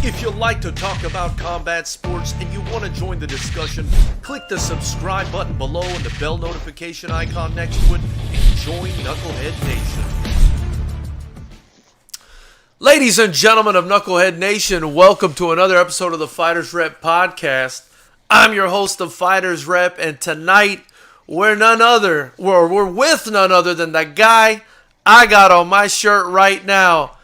If you like to talk about combat sports and you want to join the discussion, click the subscribe button below and the bell notification icon next to it and join Knucklehead Nation. Ladies and gentlemen of Knucklehead Nation, welcome to another episode of the FightersRep podcast. I'm your host of FightersRep, and tonight we're with none other than the guy I got on my shirt right now,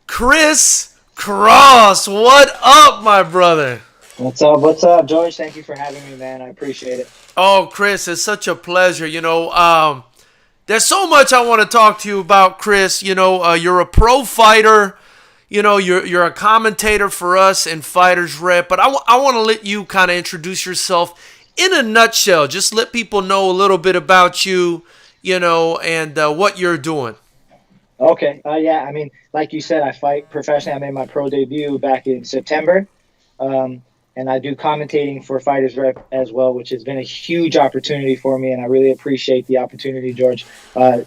Chris Cross. What up, my brother? What's up, George? Thank you for having me, man. I appreciate it. Oh, Chris, it's such a pleasure. There's so much I want to talk to you about, Chris. You're a pro fighter. You're a commentator for us in FightersRep. But I want to let you kind of introduce yourself in a nutshell. Just let people know a little bit about you, and what you're doing. Okay. Like you said, I fight professionally. I made my pro debut back in September. And I do commentating for FightersRep as well, which has been a huge opportunity for me, and I really appreciate the opportunity, George.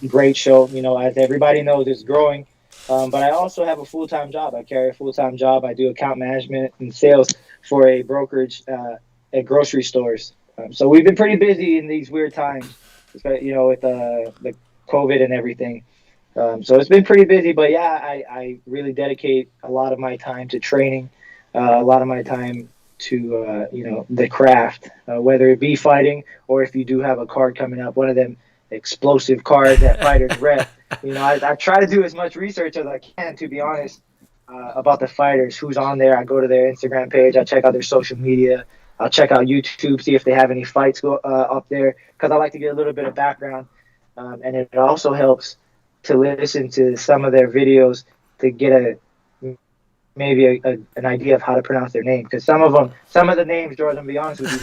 Great show. As everybody knows, it's growing. But I also have a full-time job. I carry a full-time job. I do account management and sales for a brokerage at grocery stores. So we've been pretty busy in these weird times, with the COVID and everything. So it's been pretty busy, but yeah, I really dedicate a lot of my time to training, a lot of my time to, the craft, whether it be fighting or if you do have a card coming up, one of them explosive cards at FightersRep. I try to do as much research as I can, to be honest, about the fighters, who's on there. I go to their Instagram page. I check out their social media. I'll check out YouTube, see if they have any fights up there, because I like to get a little bit of background. And it also helps to listen to some of their videos to get maybe an idea of how to pronounce their name, because some of the names, George, I'm gonna be honest with you,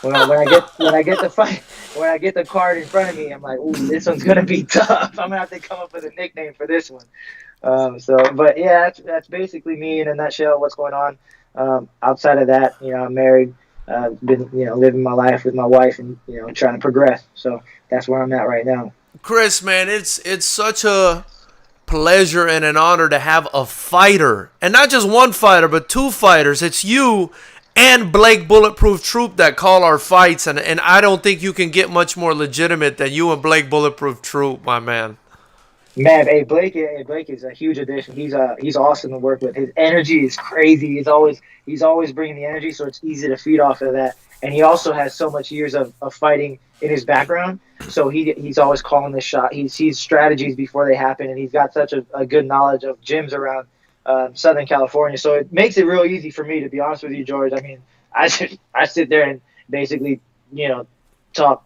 when I get the card in front of me, I'm like, ooh, this one's gonna be tough. I'm gonna have to come up with a nickname for this one. But yeah, that's basically me in a nutshell. What's going on? Outside of that, I'm married. Been living my life with my wife and trying to progress. So that's where I'm at right now. Chris, man, it's such a pleasure and an honor to have a fighter, and not just one fighter, but two fighters. It's you and Blake Bulletproof Troop that call our fights, and I don't think you can get much more legitimate than you and Blake Bulletproof Troop, my man. Man, Blake is a huge addition. He's awesome to work with. His energy is crazy. He's always bringing the energy, so it's easy to feed off of that. And he also has so much years of fighting in his background, so he's always calling the shot. He sees strategies before they happen, and he's got such a good knowledge of gyms around Southern California. So it makes it real easy for me, to be honest with you, George. I mean, I sit there and basically, talk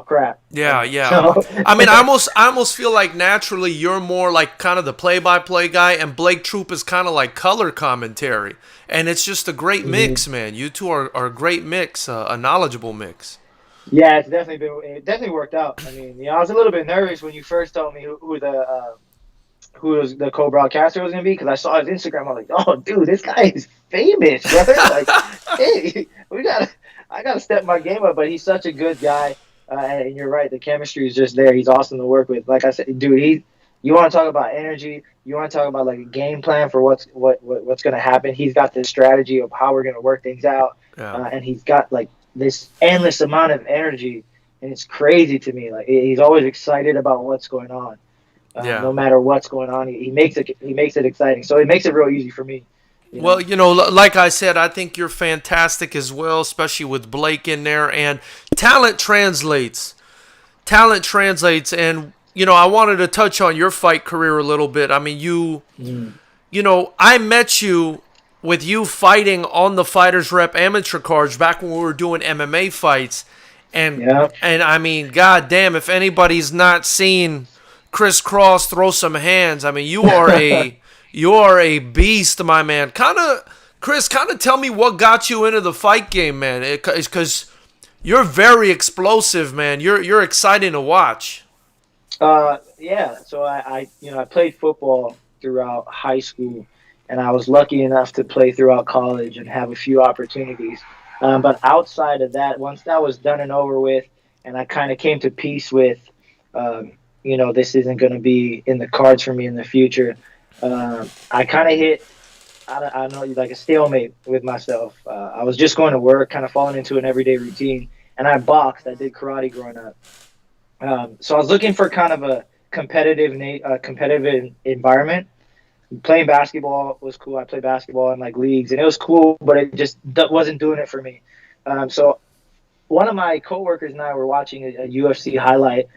crap. Yeah. So. I mean, I almost feel like naturally you're more like kind of the play-by-play guy, and Blake Troop is kind of like color commentary. And it's just a great mix, man. You two are a great mix, a knowledgeable mix. Yeah, it definitely worked out. I mean, I was a little bit nervous when you first told me who was the co-broadcaster was going to be, because I saw his Instagram. I was like, oh, dude, this guy is famous, brother. Like, hey, I gotta step my game up. But he's such a good guy, and you're right, the chemistry is just there. He's awesome to work with. Like I said, dude, you want to talk about energy, you want to talk about like a game plan for what's going to happen. He's got this strategy of how we're going to work things out, and he's got like this endless amount of energy, and it's crazy to me. Like, he's always excited about what's going on, no matter what's going on. He makes it exciting, so it makes it real easy for me. Well, like I said, I think you're fantastic as well, especially with Blake in there. And talent translates. And, I wanted to touch on your fight career a little bit. I mean, I met you with you fighting on the FightersRep amateur cards back when we were doing MMA fights. And I mean, goddamn, if anybody's not seen Chris Cross throw some hands, I mean, you are a beast, my man. Chris, tell me what got you into the fight game, man. Because you're very explosive, man. You're exciting to watch. So I played football throughout high school, and I was lucky enough to play throughout college and have a few opportunities. But outside of that, once that was done and over with, and I kind of came to peace with, this isn't going to be in the cards for me in the future. I kind of hit I don't know, like a stalemate with myself. I was just going to work, kind of falling into an everyday routine, and I boxed. I did karate growing up. So I was looking for kind of a competitive environment. Playing basketball was cool. I played basketball in like leagues, and it was cool, but it just wasn't doing it for me. So one of my coworkers and I were watching a UFC highlight,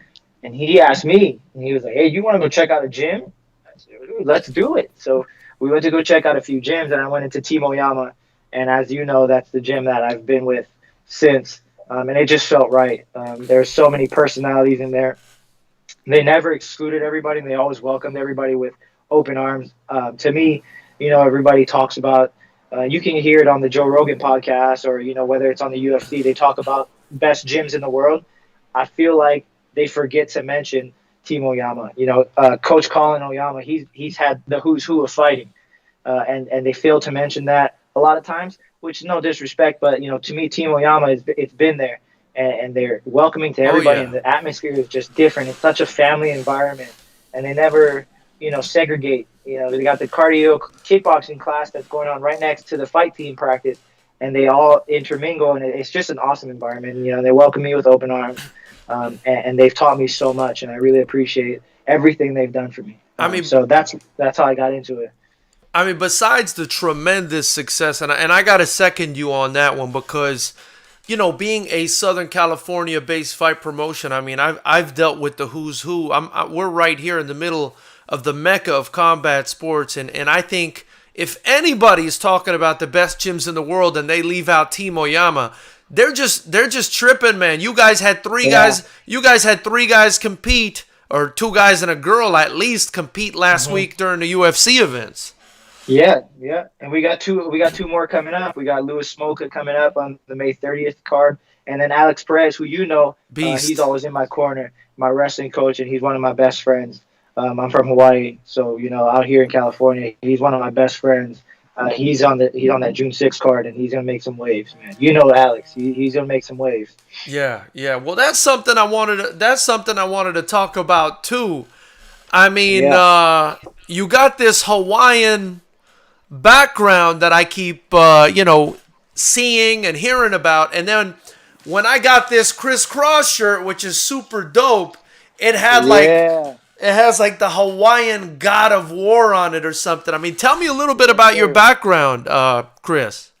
and he asked me, and he was like, "Hey, you want to go check out a gym?" I said, "Let's do it." So we went to go check out a few gyms, and I went into Team Oyama, and as you know, that's the gym that I've been with since, and it just felt right. There's so many personalities in there. They never excluded everybody, and they always welcomed everybody with open arms. To me, everybody talks about. You can hear it on the Joe Rogan podcast, or whether it's on the UFC. They talk about best gyms in the world. I feel like they forget to mention Team Oyama. Coach Colin Oyama. He's had the who's who of fighting, and they fail to mention that a lot of times. Which is no disrespect, but to me, Team Oyama it's been there, and they're welcoming to everybody, and the atmosphere is just different. It's such a family environment, and they never segregate. They got the cardio kickboxing class that's going on right next to the fight team practice, and they all intermingle, and it's just an awesome environment. They welcome me with open arms, and they've taught me so much, and I really appreciate everything they've done for me. So that's how I got into it. I mean, besides the tremendous success, and I got to second you on that one because, being a Southern California-based fight promotion, I mean, I've dealt with the who's who. We're right here in the middle of the mecca of combat sports, and I think if anybody is talking about the best gyms in the world and they leave out Team Oyama, they're just tripping, man. You guys had three guys. You guys had three guys compete, or two guys and a girl at least compete last week during the UFC events. Yeah, and we got two more coming up. We got Louis Smoka coming up on the May 30th card, and then Alex Perez, who he's always in my corner, my wrestling coach, and he's one of my best friends. I'm from Hawaii, so out here in California, he's one of my best friends. He's on that June 6th card, and he's gonna make some waves, man. Alex, he's gonna make some waves. Yeah. Well, that's something I wanted to talk about too. I mean, you got this Hawaiian background that I keep, seeing and hearing about. And then when I got this crisscross shirt, which is super dope, it had it has like the Hawaiian God of War on it or something. I mean, tell me a little bit about your background, Chris.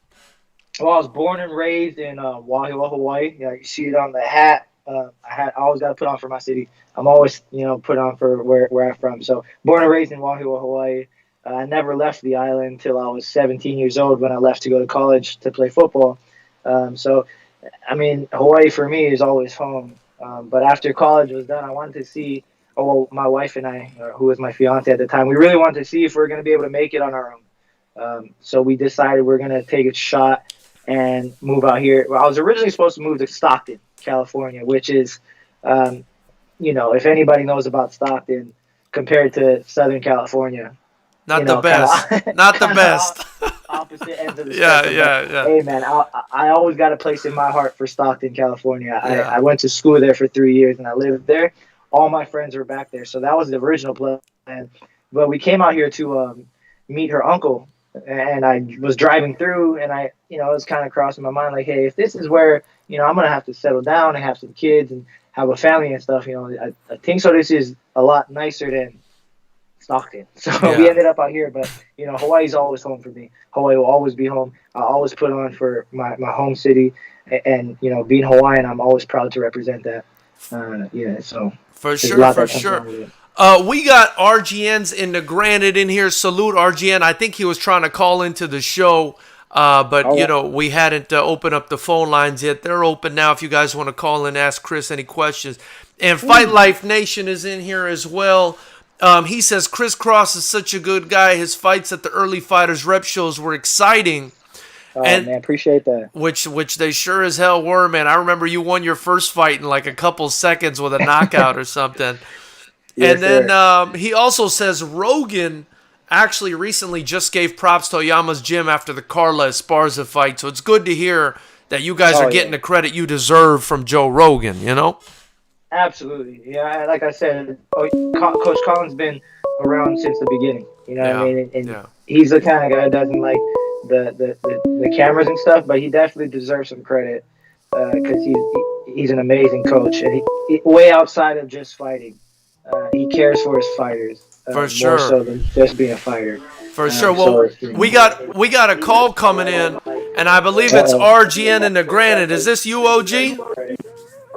Well, I was born and raised in Wahiawa, Hawaii. You see it on the hat. I always got to put on for my city. I'm always, put on for where I'm from. So born and raised in Wahiawa, Hawaii. I never left the island until I was 17 years old when I left to go to college to play football. So, I mean, Hawaii for me is always home. But after college was done, I wanted to see, my wife and I, who was my fiance at the time, we really wanted to see if we were going to be able to make it on our own. So we decided we're going to take a shot and move out here. Well, I was originally supposed to move to Stockton, California, which is, if anybody knows about Stockton compared to Southern California, not the best. Opposite ends of the spectrum. Yeah. Hey, man, I always got a place in my heart for Stockton, California. I went to school there for 3 years, and I lived there. All my friends were back there, so that was the original plan. But we came out here to meet her uncle, and I was driving through, and it was kind of crossing my mind, like, hey, if this is where, I'm going to have to settle down and have some kids and have a family and stuff, I think so this is a lot nicer than Stockton. So we ended up out here, but Hawaii's always home for me. Hawaii will always be home. I always put on for my home city, and being Hawaiian, I'm always proud to represent that. So for sure. We got RGN's in the Granite in here. Salute RGN. I think he was trying to call into the show, but we hadn't opened up the phone lines yet. They're open now. If you guys want to call and ask Chris any questions, and Fight Life Nation is in here as well. He says Chris Cross is such a good guy. His fights at the early FightersRep shows were exciting. Man, appreciate that. Which they sure as hell were, man. I remember you won your first fight in like a couple seconds with a knockout or something. Yes, and then he also says Rogan actually recently just gave props to Oyama's gym after the Carla Esparza fight. So it's good to hear that you guys are getting the credit you deserve from Joe Rogan, Absolutely. Yeah, like I said, Coach Colin's been around since the beginning. What I mean? And he's the kind of guy that doesn't like the cameras and stuff, but he definitely deserves some credit because he's an amazing coach, and he way outside of just fighting. He cares for his fighters For more sure. so than just being a fighter. For sure. Well, we got a call coming in, and I believe it's RGN in the Granite. Is this you, OG?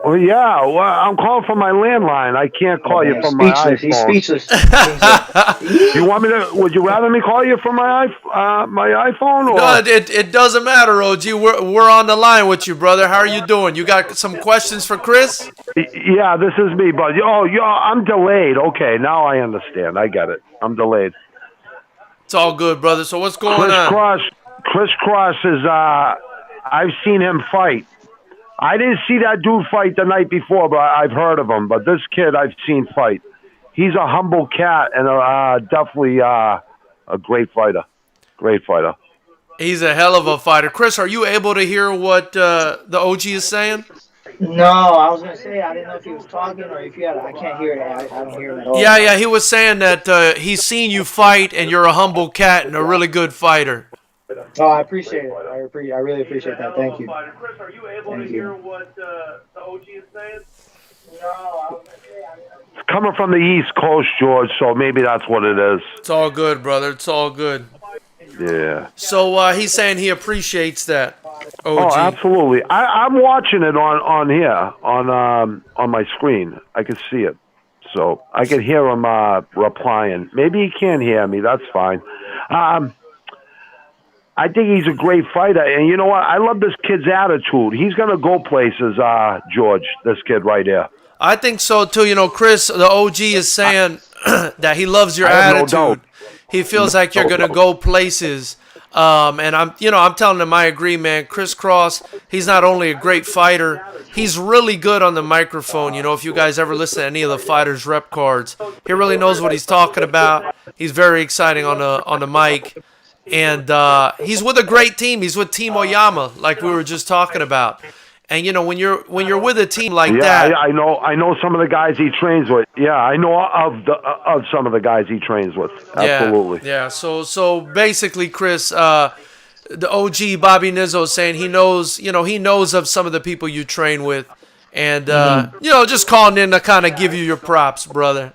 Well, yeah. Well, I'm calling from my landline. I can't call you from my iPhone. He's speechless. You want me to? Would you rather me call you from my iPhone? Or? No, it doesn't matter, OG. We're on the line with you, brother. How are you doing? You got some questions for Chris? Yeah, this is me, but I'm delayed. Okay, now I understand. I get it. I'm delayed. It's all good, brother. So what's going on? Chris Cross is. I've seen him fight. I didn't see that dude fight the night before, but I've heard of him. But this kid I've seen fight. He's a humble cat and definitely a great fighter. Great fighter. He's a hell of a fighter. Chris, are you able to hear what the OG is saying? No, I was going to say, I didn't know if he was talking or if you had. I can't hear it. I don't hear him at all. Yeah, he was saying that he's seen you fight and you're a humble cat and a really good fighter. Oh, I appreciate it. I really appreciate that. Thank you. Chris, are you able to hear what the OG is saying? No, it's coming from the East Coast, George, so maybe that's what it is. It's all good, brother. It's all good. Yeah. So he's saying he appreciates that. OG. Oh, absolutely. I'm watching it on here on my screen. I can see it, so I can hear him replying. Maybe he can't hear me. That's fine. I think he's a great fighter, and you know what? I love this kid's attitude. He's gonna go places, George. This kid right here. I think so too. You know, Chris, the OG is saying that he loves your attitude. No doubt. He feels like you're gonna go places. And I'm telling him I agree, man. Chris Cross, he's not only a great fighter, he's really good on the microphone. You know, if you guys ever listen to any of the Fighters Rep cards, he really knows what he's talking about. He's very exciting on the mic. And he's with a great team. He's with Team Oyama, like we were just talking about. And you know, when you're with a team like that, yeah, I know some of the guys he trains with. Yeah, I know of some of the guys he trains with. Absolutely. Yeah. So basically, Chris, the OG Bobby Nizzo is saying he knows of some of the people you train with, and just calling in to kind of give you your props, brother.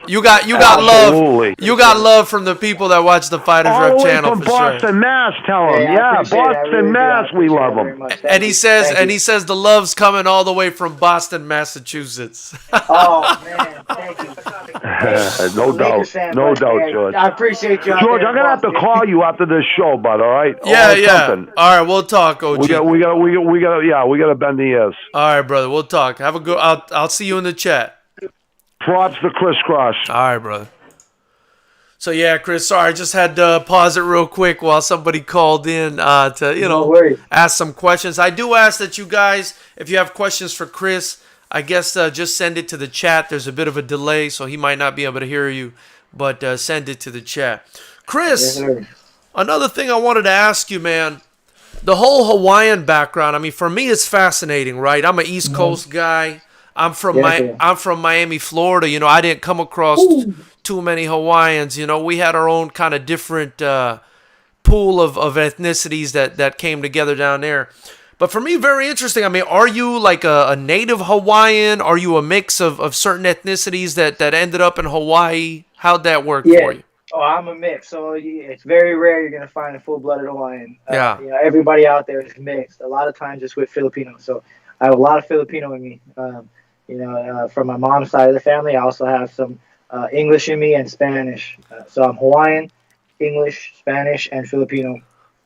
You got Absolutely. love. You got love from the people that watch the Fighters Rep channel from for Boston, sure. Mass, tell him. Yeah, Boston, Mass, we love him. And he says the love's coming all the way from Boston, Massachusetts. Oh man, thank you. No doubt, George. I appreciate you. George, I'm gonna have to call you after this show, bud. All right? Yeah. Something. All right, we'll talk, OG. We gotta bend the ears. All right, brother, we'll talk. Have a good. I'll see you in the chat. Props to Chris Cross. All right, brother. So yeah, Chris, sorry, I just had to pause it real quick while somebody called in to ask some questions. I do ask that you guys, if you have questions for Chris, I guess just send it to the chat. There's a bit of a delay, so he might not be able to hear you, but send it to the chat. Chris, another thing I wanted to ask you, man, the whole Hawaiian background. I mean, for me, it's fascinating, right? I'm an East Coast guy. I'm from Miami, Florida. You know, I didn't come across too many Hawaiians. You know, we had our own kind of different pool of ethnicities that came together down there. But for me, very interesting. I mean, are you like a native Hawaiian? Are you a mix of certain ethnicities that ended up in Hawaii? How'd that work for you? Oh, I'm a mix. So it's very rare you're going to find a full-blooded Hawaiian. Everybody out there is mixed. A lot of times it's with Filipinos. So I have a lot of Filipino in me. From my mom's side of the family, I also have some English in me and Spanish. So I'm Hawaiian, English, Spanish, and Filipino.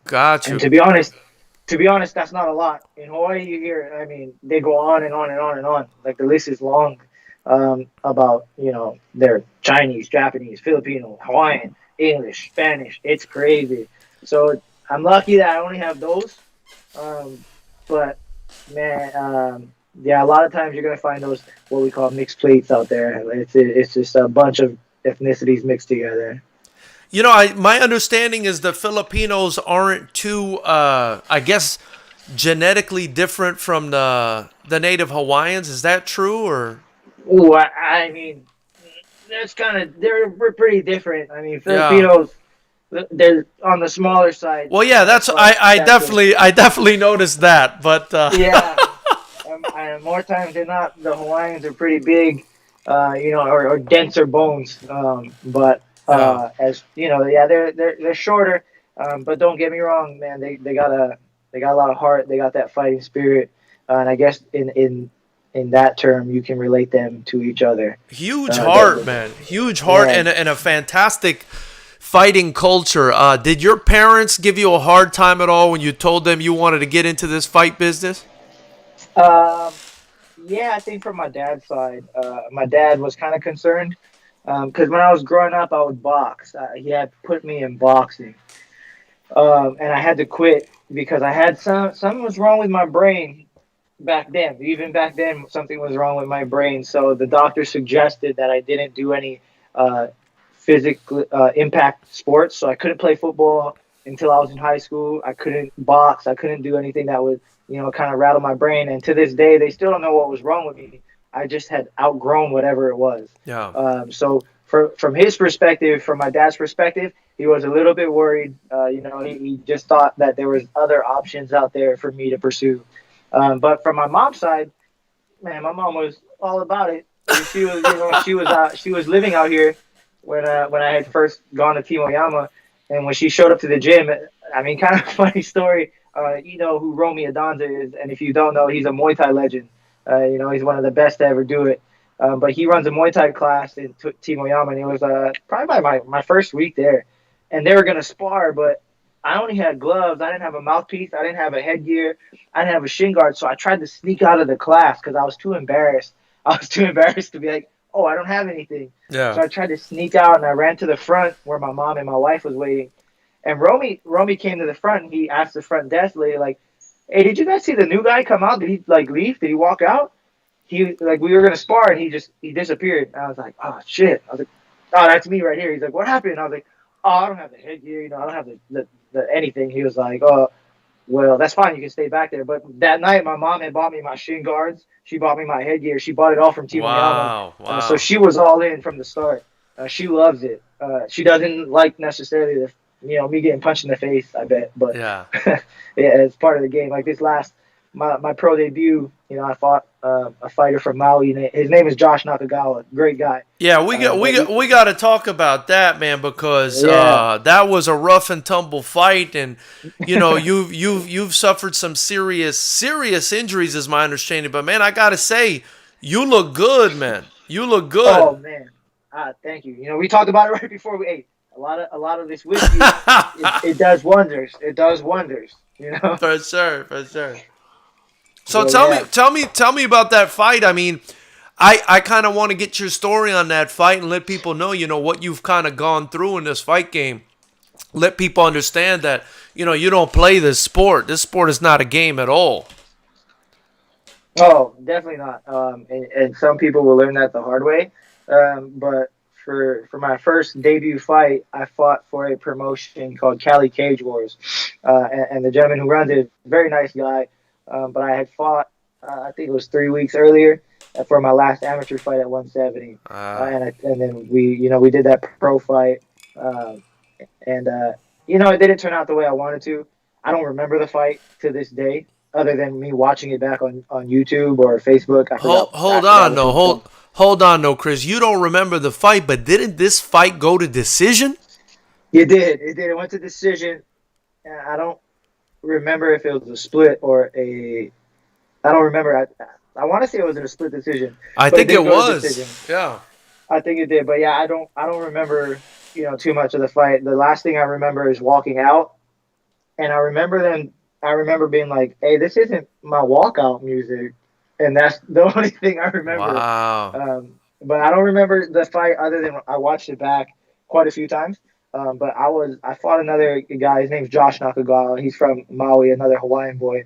Got you. And to be honest, that's not a lot. In Hawaii, you hear, I mean, they go on and on and on and on. Like the list is long about, they're Chinese, Japanese, Filipino, Hawaiian, English, Spanish. It's crazy. So I'm lucky that I only have those. But, man, a lot of times you're going to find those, what we call mixed plates out there. It's just a bunch of ethnicities mixed together. You know, my understanding is the Filipinos aren't too, I guess, genetically different from the native Hawaiians. Is that true, or? Ooh, I mean, that's we're pretty different. I mean, Filipinos, they're on the smaller side. Well, yeah, that's I definitely noticed that, but Yeah. And more times than not, the Hawaiians are pretty big, or denser bones. But yeah. as you know, yeah, they're shorter. But don't get me wrong, man. They got a lot of heart. They got that fighting spirit, and I guess in that term, you can relate them to each other. Huge heart, man. Huge heart, Yeah. and a fantastic fighting culture. Did your parents give you a hard time at all when you told them you wanted to get into this fight business? Um, yeah, I think from my dad's side, my dad was kind of concerned because when I was growing up, I would box. He had put me in boxing, and I had to quit because I had something was wrong with my brain back then. Even back then, something was wrong with my brain. So the doctor suggested that I didn't do any uh, physical impact sports. So I couldn't play football until I was in high school. I couldn't box. I couldn't do anything that would, kind of rattle my brain. And to this day, they still don't know what was wrong with me. I just had outgrown whatever it was. Yeah. So from his perspective, from my dad's perspective, he was a little bit worried. He just thought that there was other options out there for me to pursue. But from my mom's side, man, my mom was all about it. She was, she was living out here when I had first gone to Team Oyama, and when she showed up to the gym, I mean, kind of funny story. You know who Romy Adonza is, and if you don't know, he's a Muay Thai legend. He's one of the best to ever do it. But he runs a Muay Thai class in Team Oyama, and it was probably my first week there, and they were gonna spar, but I only had gloves. I didn't have a mouthpiece. I didn't have a headgear. I didn't have a shin guard. So I tried to sneak out of the class because I was too embarrassed. I was too embarrassed to be like, oh, I don't have anything. Yeah. So I tried to sneak out, and I ran to the front where my mom and my wife was waiting. And Romy came to the front, and he asked the front desk lady, like, hey, did you guys see the new guy come out? Did he, leave? Did he walk out? We were going to spar, and he disappeared. And I was like, oh, shit. I was like, oh, that's me right here. He's like, what happened? I was like, oh, I don't have the headgear. I don't have the anything. He was like, oh, well, that's fine. You can stay back there. But that night, my mom had bought me my shin guards. She bought me my headgear. She bought it all from Team Oyama. Wow. So she was all in from the start. She loves it. She doesn't like necessarily me getting punched in the face, I bet. But Yeah. yeah, it's part of the game. Like my pro debut, I fought a fighter from Maui. His name is Josh Nakagawa. Great guy. Yeah, we got to talk about that, man, because that was a rough and tumble fight, and you've suffered some serious injuries, is my understanding. But man, I gotta say, you look good, man. You look good. Oh man, thank you. We talked about it right before we ate. A lot of this whiskey, it does wonders. It does wonders. For sure. So tell me about that fight. I mean, I kind of want to get your story on that fight and let people know, what you've kind of gone through in this fight game. Let people understand that, you don't play this sport. This sport is not a game at all. Oh, definitely not. And some people will learn that the hard way. But for my first debut fight, I fought for a promotion called CALI Cage Wars. And the gentleman who runs it is a very nice guy. But I had fought, I think it was 3 weeks earlier for my last amateur fight at 170. And then we did that pro fight. It didn't turn out the way I wanted to. I don't remember the fight to this day, other than me watching it back on YouTube or Facebook. Hold on, Chris. You don't remember the fight, but didn't this fight go to decision? It did. It went to decision. I don't remember if it was a split or I don't remember. I want to say it was a split decision. I think it was. Yeah. I think it did, but yeah, I don't remember, too much of the fight. The last thing I remember is walking out, and I remember being like, "Hey, this isn't my walkout music," and that's the only thing I remember. Wow. But I don't remember the fight other than I watched it back quite a few times. But I fought another guy. His name's Josh Nakagawa. He's from Maui, another Hawaiian boy.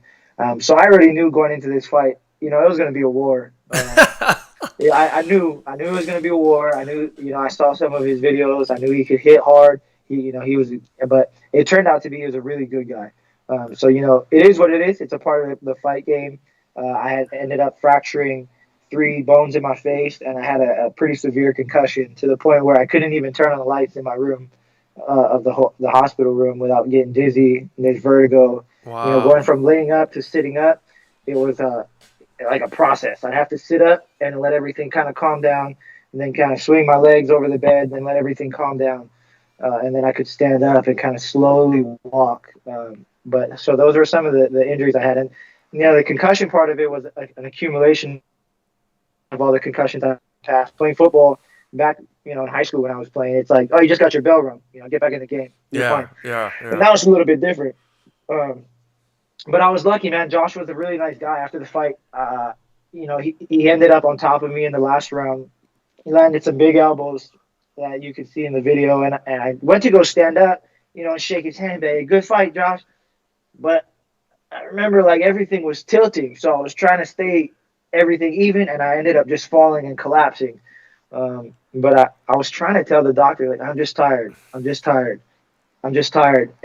So I already knew going into this fight, it was going to be a war. I knew it was going to be a war. I knew, I saw some of his videos. I knew he could hit hard. But it turned out to be he was a really good guy. So it is what it is. It's a part of the fight game. I had ended up fracturing 3 bones in my face, and I had a pretty severe concussion to the point where I couldn't even turn on the lights in my room. of the hospital room without getting dizzy. And there's vertigo. Wow. Going from laying up to sitting up, it was like a process. I'd have to sit up and let everything kind of calm down, and then kind of swing my legs over the bed, and let everything calm down, and then I could stand up and kind of slowly walk. But so those were some of the injuries I had, and the concussion part of it was an accumulation of all the concussions I passed playing football back. In high school when I was playing, it's like, oh, you just got your bell rung. Get back in the game. You're fine. Yeah. And now it's a little bit different. But I was lucky, man. Josh was a really nice guy. After the fight, he ended up on top of me in the last round. He landed some big elbows that you could see in the video, and I went to go stand up, and shake his hand, baby. Good fight, Josh. But I remember like everything was tilting, so I was trying to stay everything even, and I ended up just falling and collapsing. But I was trying to tell the doctor, like, I'm just tired. And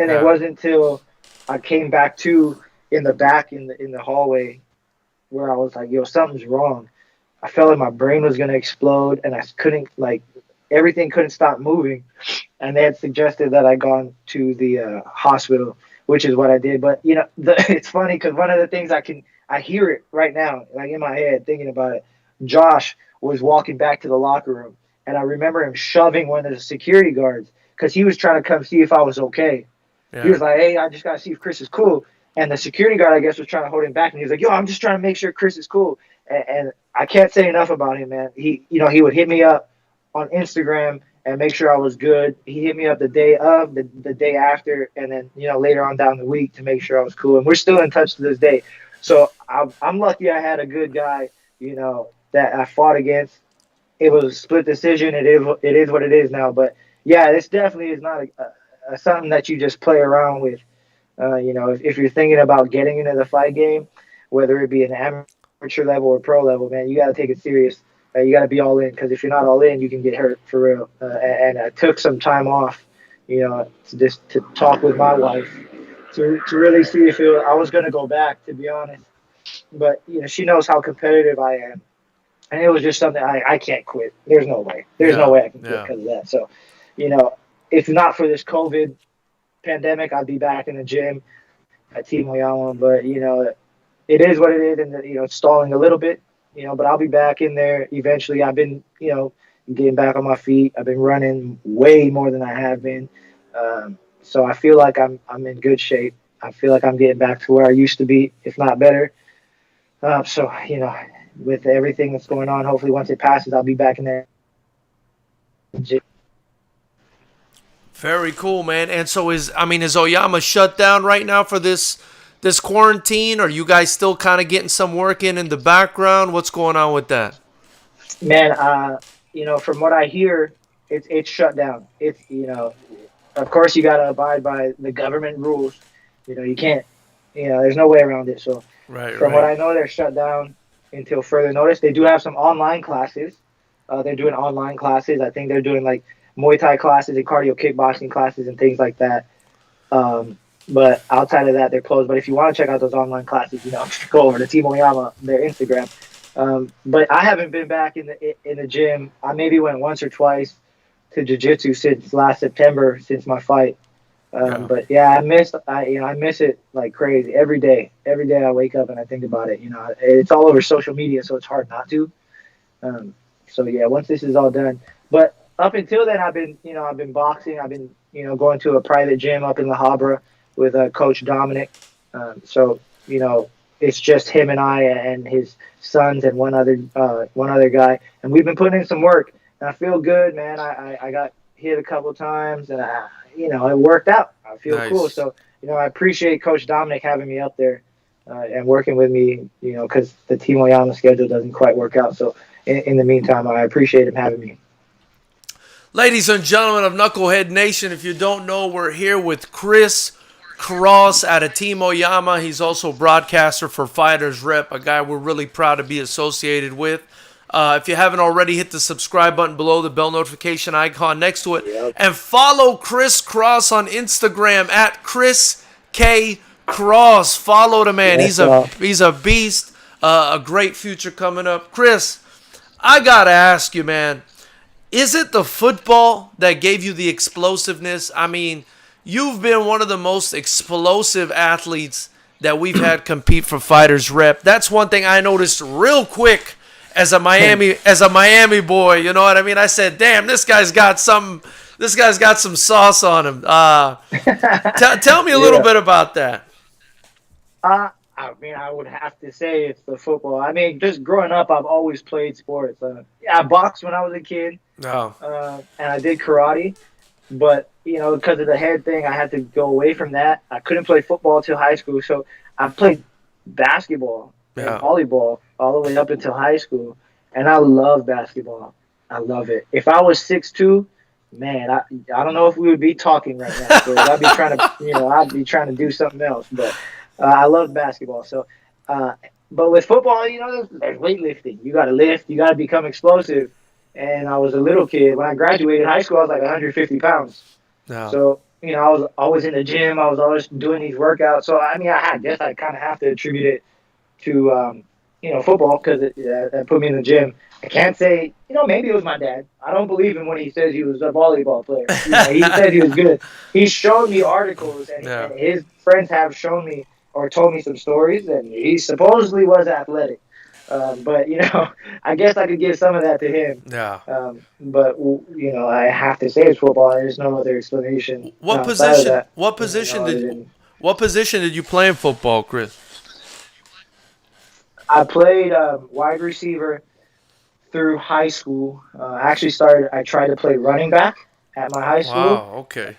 it wasn't until I came back to in the back in the hallway where I was like, yo, something's wrong. I felt like my brain was going to explode, and I couldn't, like, everything couldn't stop moving. And they had suggested that I gone to the hospital, which is what I did. But, it's funny because one of the things I hear it right now, like in my head, thinking about it. Josh was walking back to the locker room, and I remember him shoving one of the security guards because he was trying to come see if I was okay. Yeah. He was like, hey, I just got to see if Chris is cool. And the security guard, I guess, was trying to hold him back. And he was like, yo, I'm just trying to make sure Chris is cool. And I can't say enough about him, man. He would hit me up on Instagram and make sure I was good. He hit me up the day of, the day after, and then, later on down the week to make sure I was cool. And we're still in touch to this day. So I'm lucky I had a good guy, that I fought against. It was a split decision. It is what it is now. But, yeah, this definitely is not something that you just play around with. If you're thinking about getting into the fight game, whether it be an amateur level or pro level, man, you got to take it serious. You got to be all in, because if you're not all in, you can get hurt for real. And I took some time off, to talk with my wife to really see if I was going to go back, to be honest. But, she knows how competitive I am. And it was just something I can't quit. There's no way. There's no way I can quit because of that. So, if not for this COVID pandemic, I'd be back in the gym at Team Oyama. But, it is what it is. And, it's stalling a little bit, but I'll be back in there eventually. I've been, getting back on my feet. I've been running way more than I have been. So I feel like I'm in good shape. I feel like I'm getting back to where I used to be, if not better. So, with everything that's going on, hopefully once it passes, I'll be back in there. Very cool, man. And so is Oyama shut down right now for this quarantine? Or are you guys still kind of getting some work in the background? What's going on with that? Man, from what I hear, it's shut down. It's, of course you got to abide by the government rules. You can't, there's no way around it. So from what I know, they're shut down until further notice. They do have some online classes. They're doing online classes. I think they're doing like Muay Thai classes and cardio kickboxing classes and things like that. But outside of that, they're closed. But if you want to check out those online classes, go over to Team Oyama, their Instagram. But I haven't been back in the gym. I maybe went once or twice to jiu-jitsu since last September, since my fight. But yeah, I miss it like crazy every day. Every day I wake up and I think about it. It's all over social media, so it's hard not to. So yeah, once this is all done. But up until then, I've been boxing. I've been, going to a private gym up in La Habra with Coach Dominic. So it's just him and I and his sons and one other guy, and we've been putting in some work. And I feel good, man. I got hit a couple times, and it worked out. I feel cool. So I appreciate Coach Dominic having me up there and working with me. Because the Team Oyama schedule doesn't quite work out. So in the meantime, I appreciate him having me. Ladies and gentlemen of Knucklehead Nation, if you don't know, we're here with Chris Cross out of Team Oyama. He's also broadcaster for FightersRep, a guy we're really proud to be associated with. If you haven't already, hit the subscribe button below, the bell notification icon next to it, and follow Chris Cross on Instagram at Chris K Cross. Follow the man. He's a beast. A great future coming up. Chris, I gotta ask you, man. Is it the football that gave you the explosiveness? I mean, you've been one of the most explosive athletes that we've had compete for Fighters Rep. That's one thing I noticed real quick as a Miami boy. You know what I mean? I said, "Damn, this guy's got some sauce on him." Tell me a little bit about that. I mean, I would have to say it's the football. I mean, just growing up, I've always played sports. I boxed when I was a kid, and I did karate. But, because of the head thing, I had to go away from that. I couldn't play football till high school, so I played basketball and volleyball all the way up until high school. And I love basketball. I love it. If I was 6'2", man, I don't know if we would be talking right now. So I'd be trying to do something else. But I love basketball. So, but with football, there's weightlifting. You got to lift. You got to become explosive. And I was a little kid. When I graduated high school, I was like 150 pounds. No. So, I was always in the gym. I was always doing these workouts. So, I mean, I guess I kind of have to attribute it to, football because it put me in the gym. I can't say, maybe it was my dad. I don't believe him when he says he was a volleyball player. He said he was good. He showed me articles, and his friends have shown me or told me some stories, and he supposedly was athletic. But, I guess I could give some of that to him. Yeah. But, I have to say it's football. There's no other explanation. What position did you play in football, Chris? I played wide receiver through high school. I tried to play running back at my high school. Wow, okay.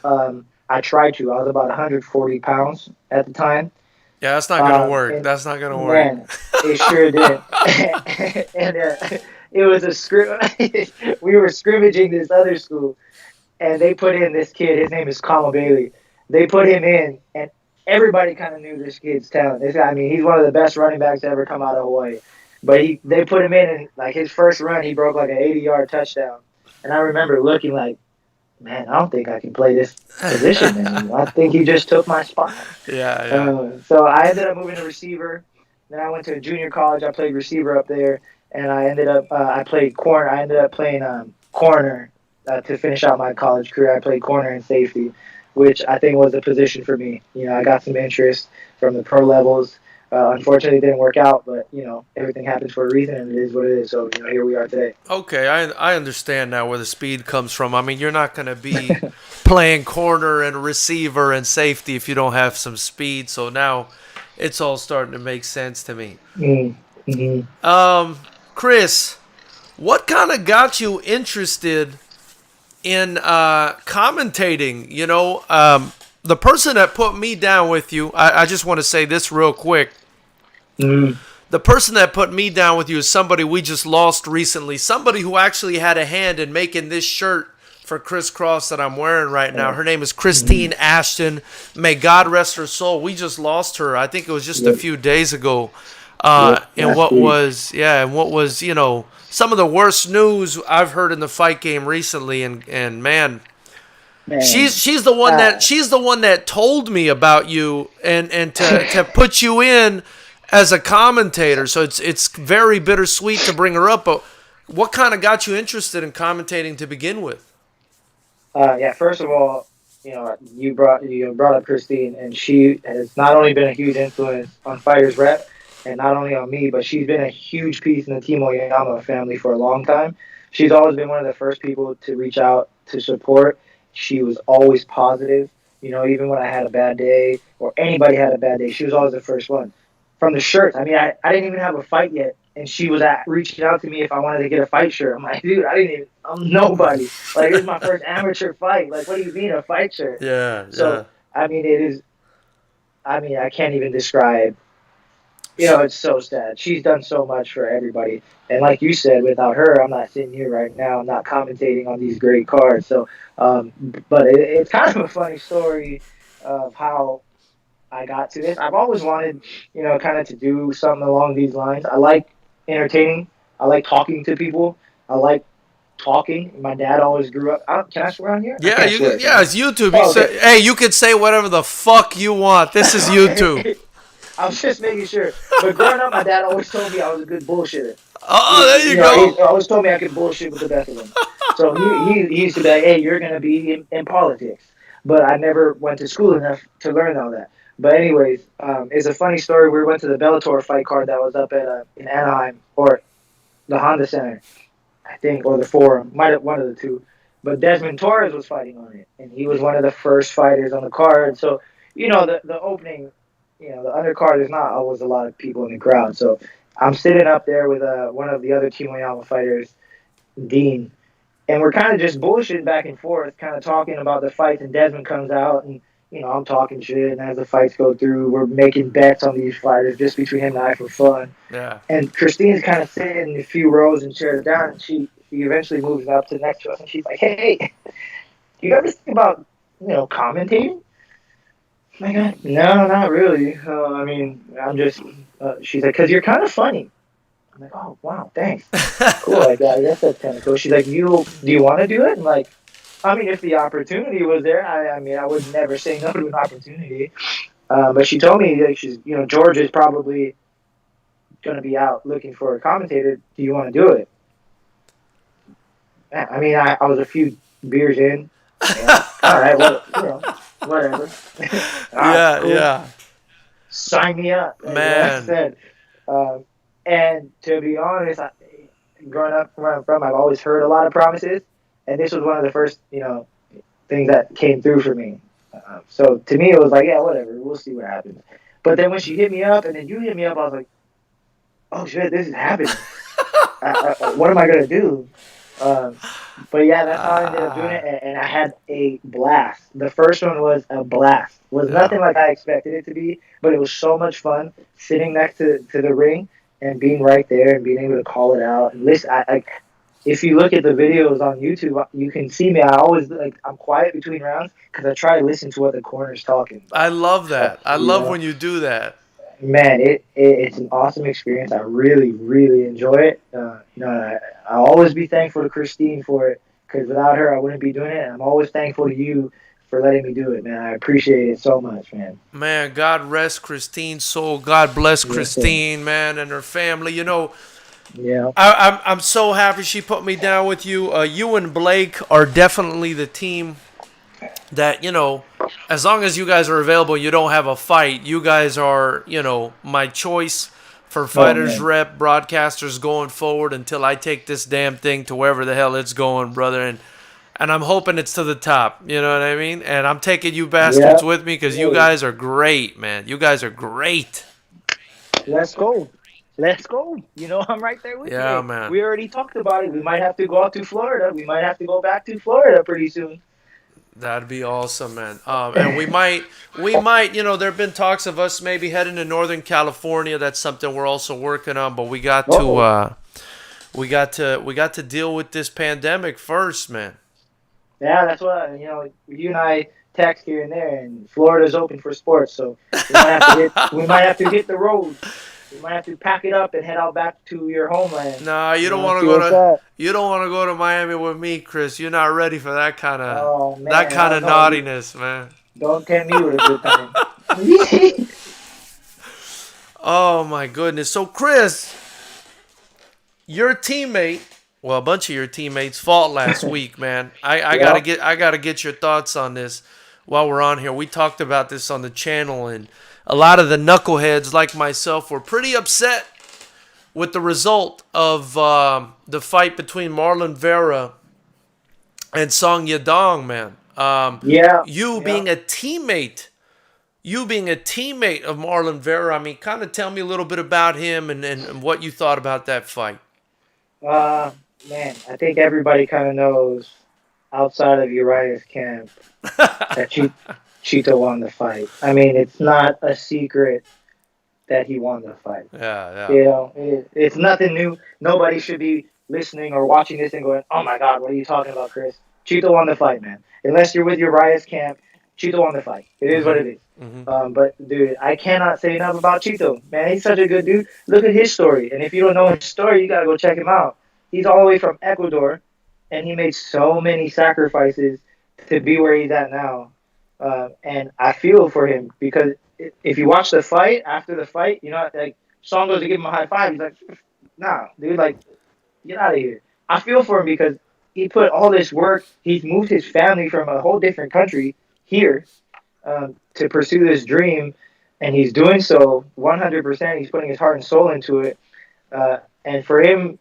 I tried to. I was about 140 pounds at the time. Yeah, that's not going to work. That's not going to work. Man, it sure did. And it was we were scrimmaging this other school, and they put in this kid. His name is Kama Bailey. They put him in, and everybody kind of knew this kid's talent. He's one of the best running backs to ever come out of Hawaii. But they put him in, and like his first run, he broke like an 80-yard touchdown. And I remember looking like, man, I don't think I can play this position anymore. I think he just took my spot. Yeah. So I ended up moving to receiver. Then I went to a junior college. I played receiver up there, and I ended up I played corner. I ended up playing corner to finish out my college career. I played corner and safety, which I think was a position for me. I got some interest from the pro levels. Unfortunately, it didn't work out, but, everything happens for a reason, and it is what it is. So, here we are today. Okay, I understand now where the speed comes from. I mean, you're not going to be playing corner and receiver and safety if you don't have some speed. So now it's all starting to make sense to me. Mm-hmm. Chris, what kind of got you interested in commentating? The person that put me down with you, I just want to say this real quick. The person that put me down with you is somebody we just lost recently. Somebody who actually had a hand in making this shirt for Chris Cross that I'm wearing right now. Her name is Christine Ashton. May God rest her soul. We just lost her. I think it was just a few days ago. And what was some of the worst news I've heard in the fight game recently. And man, she's the one that told me about you and to put you in as a commentator. So it's very bittersweet to bring her up. But what kind of got you interested in commentating to begin with? First of all, you brought up Christine, and she has not only been a huge influence on Fighters Rep, and not only on me, but she's been a huge piece in the Team Oyama family for a long time. She's always been one of the first people to reach out to support. She was always positive. Even when I had a bad day or anybody had a bad day, she was always the first one. From the shirts, I didn't even have a fight yet, and she was reaching out to me if I wanted to get a fight shirt. I'm like, dude, I'm nobody. Like, this is my first amateur fight. Like, what do you mean a fight shirt? Yeah. So, I can't even describe. It's so sad. She's done so much for everybody. And like you said, without her, I'm not sitting here right now. I'm not commentating on these great cards. So, but it's kind of a funny story of how I got to this. I've always wanted, kind of to do something along these lines. I like entertaining. I like talking to people. I like talking. My dad always grew up. Can I swear on here? Yeah, it's YouTube. Hey, you could say whatever the fuck you want. This is YouTube. I was just making sure. But growing up, my dad always told me I was a good bullshitter. Oh, there you He go. always told me I could bullshit with the best of them. So he used to be like, hey, you're going to be in politics. But I never went to school enough to learn all that. But anyways, it's a funny story. We went to the Bellator fight card that was up at in Anaheim, or the Honda Center, I think, or the Forum. Might have one of the two. But Desmond Torres was fighting on it, and he was one of the first fighters on the card. So, the opening, the undercard, there's not always a lot of people in the crowd. So I'm sitting up there with one of the other Team Oyama fighters, Dean, and we're kind of just bullshitting back and forth, kind of talking about the fights. And Desmond comes out, and I'm talking shit. And as the fights go through, we're making bets on these fighters just between him and I for fun. Yeah. And Christine's kind of sitting in a few rows and chairs down, and she eventually moves up to next to us, and she's like, "Hey, do you ever think about commentating?" I'm like, "No, not really. I mean, I'm just." She's like, "Cause you're kind of funny." I'm like, "Oh, wow, thanks. Cool. I guess that's kind of cool." She's like, do you want to do it?" And like, I mean, if the opportunity was there, I mean, I would never say no to an opportunity. But she told me, like, George is probably going to be out looking for a commentator. Do you want to do it? I mean, I was a few beers in. And, all right, well, whatever. Yeah, cool. yeah. Sign me up. Man. I said. And to be honest, growing up where I'm from, I've always heard a lot of promises, and this was one of the first, things that came through for me. So to me, it was like, yeah, whatever, we'll see what happens. But then when she hit me up, and then you hit me up, I was like, oh shit, this is happening. What am I gonna do? But yeah, that's how I ended up doing it, and I had a blast. The first one was a blast. It was nothing like I expected it to be, but it was so much fun sitting next to the ring and being right there and being able to call it out. And listen, if you look at the videos on YouTube, you can see me. I'm quiet between rounds because I try to listen to what the corner's talking about. I love that. I love when you do that. Man, it's an awesome experience. I really, really enjoy it. I'll always be thankful to Christine for it, because without her, I wouldn't be doing it. And I'm always thankful to you for letting me do it, man. I appreciate it so much, man. Man, God rest Christine's soul. God bless Christine, man, and her family. Yeah. I'm so happy she put me down with you. You and Blake are definitely the team that, as long as you guys are available, you don't have a fight. You guys are, my choice for Fighters Rep broadcasters going forward until I take this damn thing to wherever the hell it's going, brother. And I'm hoping it's to the top. You know what I mean? And I'm taking you bastards with me because you guys are great, man. You guys are great. Let's go. Let's go. I'm right there with you. Yeah, man. We already talked about it. We might have to go out to Florida. We might have to go back to Florida pretty soon. That'd be awesome, man. And we might, there have been talks of us maybe heading to Northern California. That's something we're also working on, but we got to deal with this pandemic first, man. Yeah, that's what, you and I text here and there, and Florida's open for sports, so we might have to hit the road. We might have to pack it up and head out back to your homeland. Nah, you don't want to go to Miami with me, Chris. You're not ready for that kind of naughtiness, man. Don't tempt me with a good time. Oh my goodness. So Chris, your teammate, well, a bunch of your teammates fought last week, man. I gotta get your thoughts on this while we're on here. We talked about this on the channel, and a lot of the knuckleheads like myself were pretty upset with the result of the fight between Marlon Vera and Song Yadong, man. Being a teammate of Marlon Vera, I mean, kind of tell me a little bit about him and what you thought about that fight. Man, I think everybody kind of knows outside of Uriah's camp that Chito won the fight. I mean, it's not a secret that he won the fight. Yeah. It's nothing new. Nobody should be listening or watching this and going, "Oh my God, what are you talking about, Chris?" Chito won the fight, man. Unless you're with Uriah's camp, Chito won the fight. It is what it is. Mm-hmm. But dude, I cannot say enough about Chito. Man, he's such a good dude. Look at his story, and if you don't know his story, you gotta go check him out. He's all the way from Ecuador, and he made so many sacrifices to be where he's at now. And I feel for him, because if you watch the fight, after the fight, like Song goes to give him a high five, he's like, nah, dude, like, get out of here. I feel for him because he put all this work. He's moved his family from a whole different country here to pursue this dream, and he's doing so 100%. He's putting his heart and soul into it, and for him,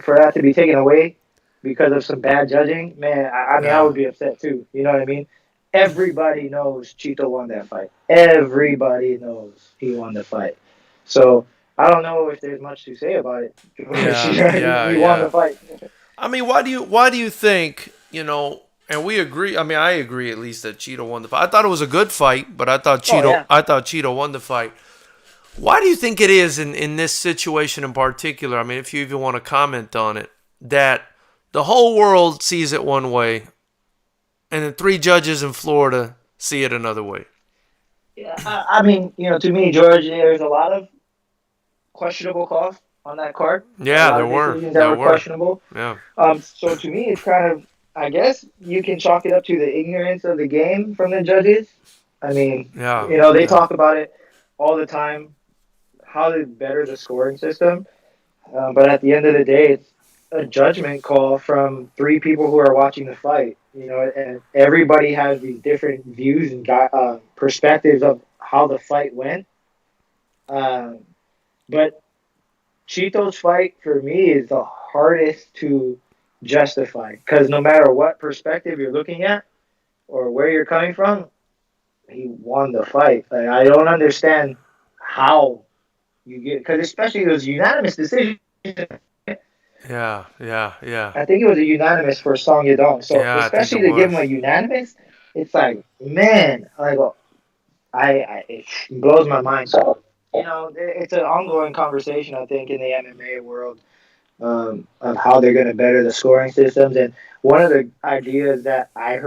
for that to be taken away because of some bad judging, man, I mean, I would be upset too. You know what I mean? Everybody knows Chito won that fight. Everybody knows he won the fight. So I don't know if there's much to say about it. He won the fight. I mean, why do you think, and we agree, I mean, I agree at least that Chito won the fight. I thought it was a good fight, but I thought Chito won the fight. Why do you think it is in this situation in particular? I mean, if you even want to comment on it, that the whole world sees it one way and the 3 judges in Florida see it another way. Yeah, I mean, to me, George, there's a lot of questionable calls on that card. Yeah, there were. That were questionable. Yeah. So to me, it's kind of, I guess you can chalk it up to the ignorance of the game from the judges. I mean, they talk about it all the time, how to better the scoring system. But at the end of the day, it's a judgment call from 3 people who are watching the fight. And everybody has these different views and perspectives of how the fight went. But Chito's fight, for me, is the hardest to justify. Because no matter what perspective you're looking at or where you're coming from, he won the fight. Like, I don't understand how you get... Because especially those unanimous decisions... Yeah. I think it was a unanimous for Song Yadong. So especially to give him a unanimous, it's like, man, it blows my mind. So, it's an ongoing conversation, I think, in the MMA world of how they're going to better the scoring systems. And one of the ideas that I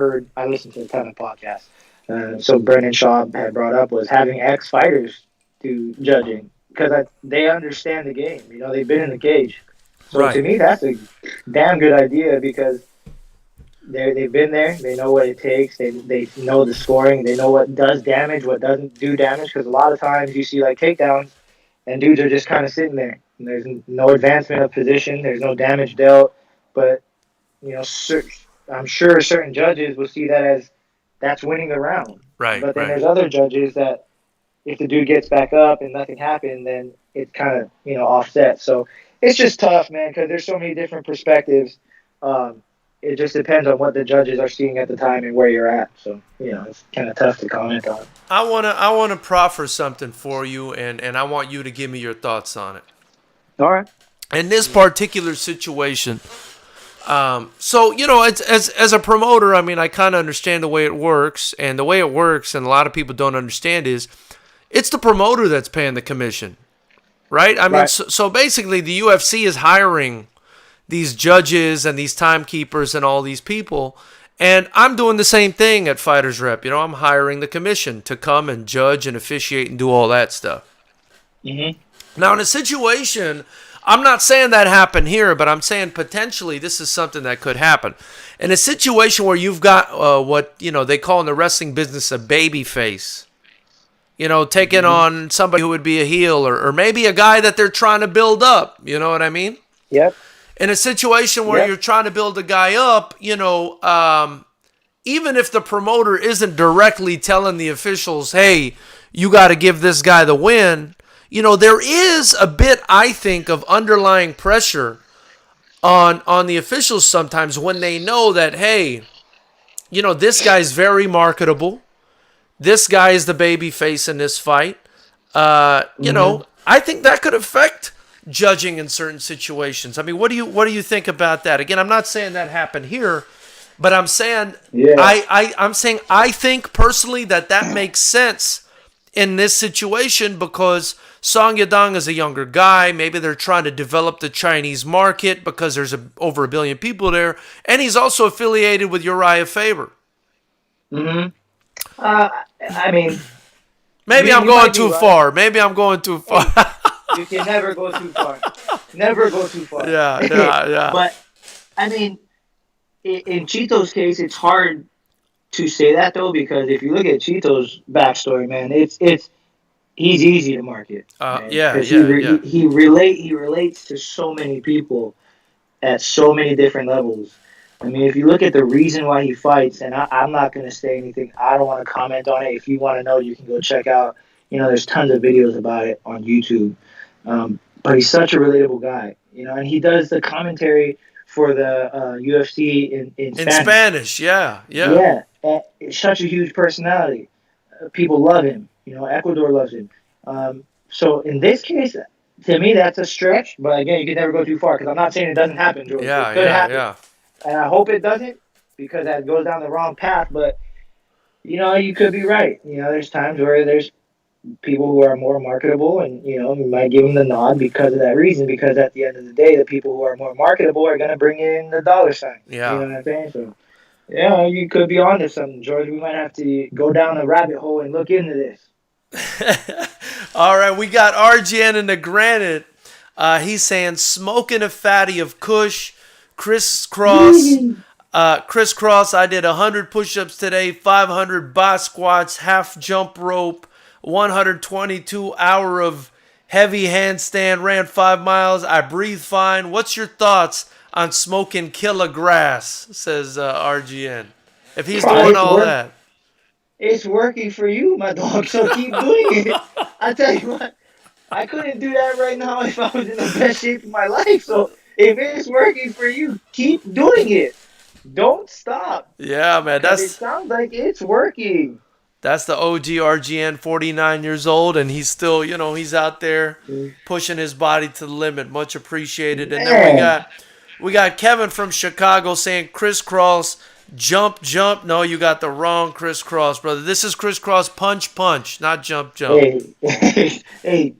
listened to a ton of podcasts. So Brendan Shaw had brought up was having ex-fighters do judging because they understand the game. They've been in the cage. So to me, that's a damn good idea because they've been there. They know what it takes. They know the scoring. They know what does damage, what doesn't do damage. Because a lot of times you see like takedowns, and dudes are just kind of sitting there. And there's no advancement of position. There's no damage dealt. But I'm sure certain judges will see that as that's winning the round. Right. But then there's other judges that if the dude gets back up and nothing happened, then it's kind of offset. So. It's just tough, man, because there's so many different perspectives. It just depends on what the judges are seeing at the time and where you're at. So, it's kind of tough to comment on. I wanna proffer something for you, and I want you to give me your thoughts on it. All right. In this particular situation, so it's, as a promoter, I mean, I kind of understand the way it works, and the way it works, and a lot of people don't understand is, it's the promoter that's paying the commission. Right? I mean, so basically the UFC is hiring these judges and these timekeepers and all these people, and I'm doing the same thing at FightersRep. I'm hiring the commission to come and judge and officiate and do all that stuff. Mm-hmm. Now, in a situation, I'm not saying that happened here, but I'm saying potentially this is something that could happen. In a situation where you've got what they call in the wrestling business a baby face. Taking on somebody who would be a heel or maybe a guy that they're trying to build up. You know what I mean? Yep. In a situation where you're trying to build a guy up, even if the promoter isn't directly telling the officials, hey, you got to give this guy the win, there is a bit, I think, of underlying pressure on the officials sometimes when they know that, hey, this guy's very marketable. This guy is the baby face in this fight. I think that could affect judging in certain situations. I mean, what do you think about that? Again, I'm not saying that happened here, but I'm saying I think personally that makes sense in this situation because Song Yadong is a younger guy. Maybe they're trying to develop the Chinese market because there's over 1 billion people there, and he's also affiliated with Uriah Faber. Mm-hmm. I mean, maybe I'm going too far. Maybe I'm going too far. You can never go too far. Never go too far. Yeah. But I mean, in Chito's case, it's hard to say that though because if you look at Chito's backstory, man, he's easy to market, right? Yeah, Because yeah, yeah. he relates to so many people at so many different levels. I mean, if you look at the reason why he fights, and I'm not going to say anything. I don't want to comment on it. If you want to know, you can go check out. There's tons of videos about it on YouTube. But he's such a relatable guy, and he does the commentary for the UFC in In Spanish. Spanish, yeah, yeah. Yeah, and it's such a huge personality. People love him. Ecuador loves him. So in this case, to me, that's a stretch. But again, you can never go too far because I'm not saying it doesn't happen, George. Yeah, It could yeah, happen, yeah. and I hope it doesn't because that goes down the wrong path. But you could be right. There's times where there's people who are more marketable, and we might give them the nod because of that reason. Because at the end of the day, the people who are more marketable are going to bring in the dollar sign. Yeah. You know what I'm saying? So. Yeah, you could be onto something, George. We might have to go down a rabbit hole and look into this. All right, we got RGN in the granite. He's saying smoking a fatty of Kush, crisscross. Crisscross. I did 100 push-ups today, 500 box squats, half jump rope, 122 hour of heavy handstand, ran 5 miles. I breathe fine. What's your thoughts on smoking killer grass? Says RGN. If he's doing all that. It's working for you, my dog, so keep doing it. I tell you what, I couldn't do that right now if I was in the best shape of my life. So if it's working for you, keep doing it. Don't stop. Yeah, man. It sounds like it's working. That's the OG RGN, 49 years old, and he's still, he's out there pushing his body to the limit. Much appreciated. And then we got Kevin from Chicago saying crisscross, jump. No, you got the wrong crisscross, brother. This is crisscross punch, not jump. Hey,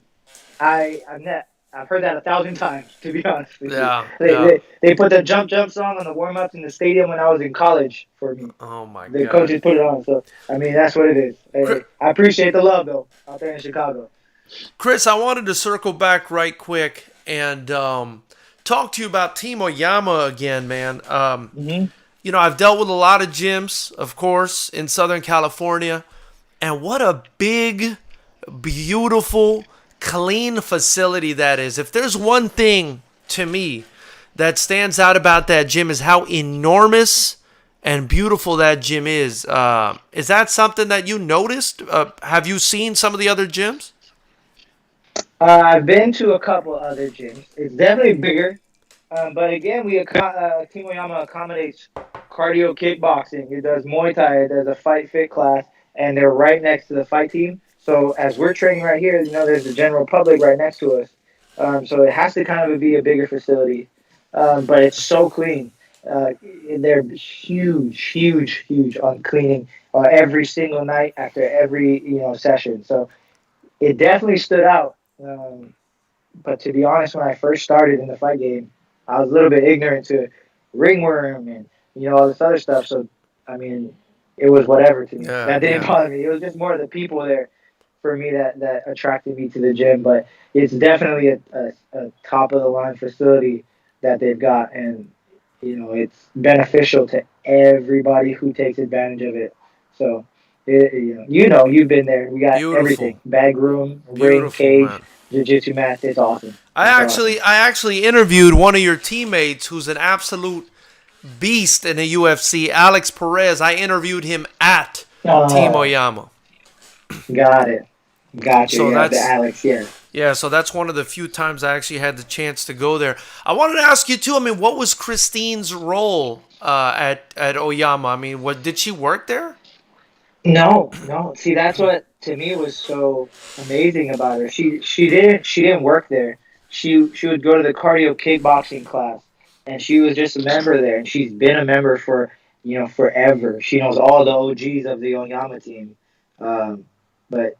I've heard that 1,000 times, to be honest with you. They put the jump song on the warm-ups in the stadium when I was in college for me. Oh, my God. The coaches put it on, so, I mean, that's what it is. Hey, I appreciate the love, though, out there in Chicago. Chris, I wanted to circle back right quick and talk to you about Team Oyama again, man. I've dealt with a lot of gyms, of course, in Southern California, and what a big, beautiful, clean facility that is. If there's one thing to me that stands out about that gym is how enormous and beautiful that gym is. Is that something that you noticed? Have you seen some of the other gyms? I've been to a couple other gyms. It's definitely bigger. But again, Team Oyama accommodates cardio kickboxing. It does Muay Thai. It does a fight fit class. And they're right next to the fight team. So as we're training right here, there's the general public right next to us. So it has to kind of be a bigger facility. But it's so clean. They're huge on cleaning every single night after every session. So it definitely stood out. But to be honest, when I first started in the fight game, I was a little bit ignorant to ringworm and all this other stuff. So I mean, it was whatever to me. That didn't bother me. It was just more of the people there for me that attracted me to the gym. But it's definitely a top of the line facility that they've got, and it's beneficial to everybody who takes advantage of it. So you've been there. We got everything: bag room, ring, cage, jiu-jitsu mat. It's awesome. I actually interviewed one of your teammates who's an absolute beast in the UFC, Alex Perez. I interviewed him at Team Oyama. Got it. Gotcha. So that's the Alex. Yeah, so that's one of the few times I actually had the chance to go there. I wanted to ask you too. I mean, what was Christine's role at Oyama? I mean, did she work there? No. See, that's what to me was so amazing about her. She didn't work there. She would go to the cardio kickboxing class, and she was just a member there. And she's been a member for forever. She knows all the OGs of the Oyama team. But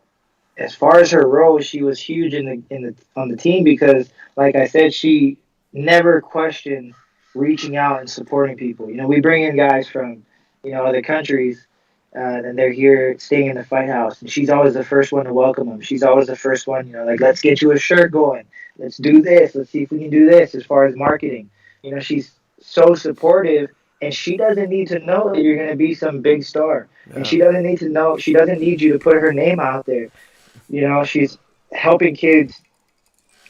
as far as her role, she was huge on the team because, like I said, she never questioned reaching out and supporting people. We bring in guys from other countries. And they're here staying in the fight house. And she's always the first one to welcome them. She's always the first one, let's get you a shirt going. Let's do this. Let's see if we can do this as far as marketing. She's so supportive, and she doesn't need to know that you're going to be some big star. Yeah. And she doesn't need you to put her name out there. she's helping kids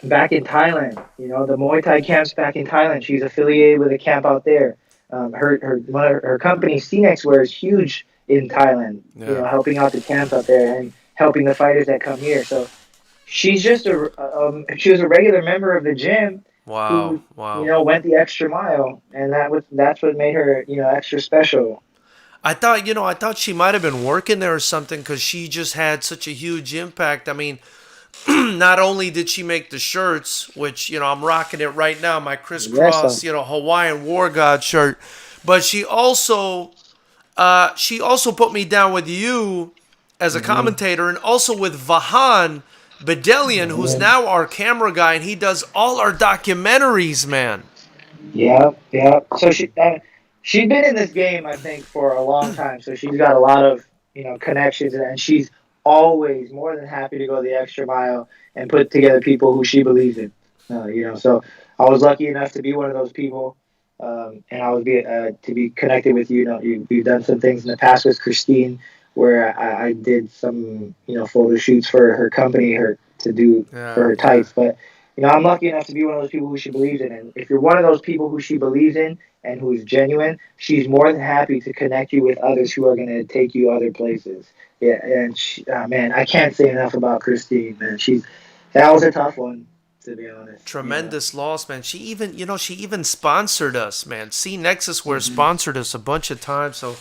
back in Thailand. The Muay Thai camps back in Thailand. She's affiliated with a camp out there. Her company, CNEX Wear, is huge in Thailand. Yeah. Helping out the camps out there and helping the fighters that come here. So she's just she was a regular member of the gym. Wow. Who went the extra mile, and that's what made her extra special. I thought she might have been working there or something, because she just had such a huge impact. I mean, not only did she make the shirts, which I'm rocking it right now, my crisscross Hawaiian War God shirt, but she also put me down with you as a commentator, and also with Vahan Bedelian, who's now our camera guy, and he does all our documentaries, man. Yeah. So she's been in this game, I think, for a long time. So she's got a lot of connections, and she's always more than happy to go the extra mile and put together people who she believes in. So I was lucky enough to be one of those people, and I would be to be connected with you. You've done some things in the past with Christine, where I did some photo shoots for her company, to do for her tights. But I'm lucky enough to be one of those people who she believes in. And if you're one of those people who she believes in and who is genuine, she's more than happy to connect you with others who are going to take you other places. Yeah, and man, I can't say enough about Christine, man. That was a tough one, to be honest. Tremendous loss, man. She even sponsored us, man. C Nexus Wear sponsored us a bunch of times, so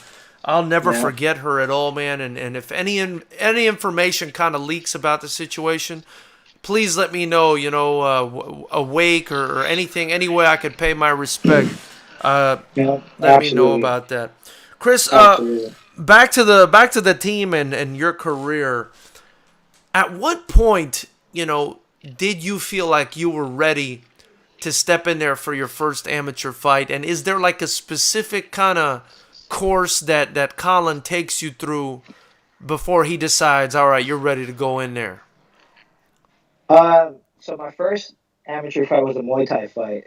I'll never forget her at all, man. And if any information kind of leaks about the situation, please let me know. A wake or anything, any way I could pay my respect. Let me know about that, Chris. Back to the team and your career. At what point, did you feel like you were ready to step in there for your first amateur fight? And is there like a specific kind of course that Colin takes you through before he decides, all right, you're ready to go in there? So my first amateur fight was a Muay Thai fight.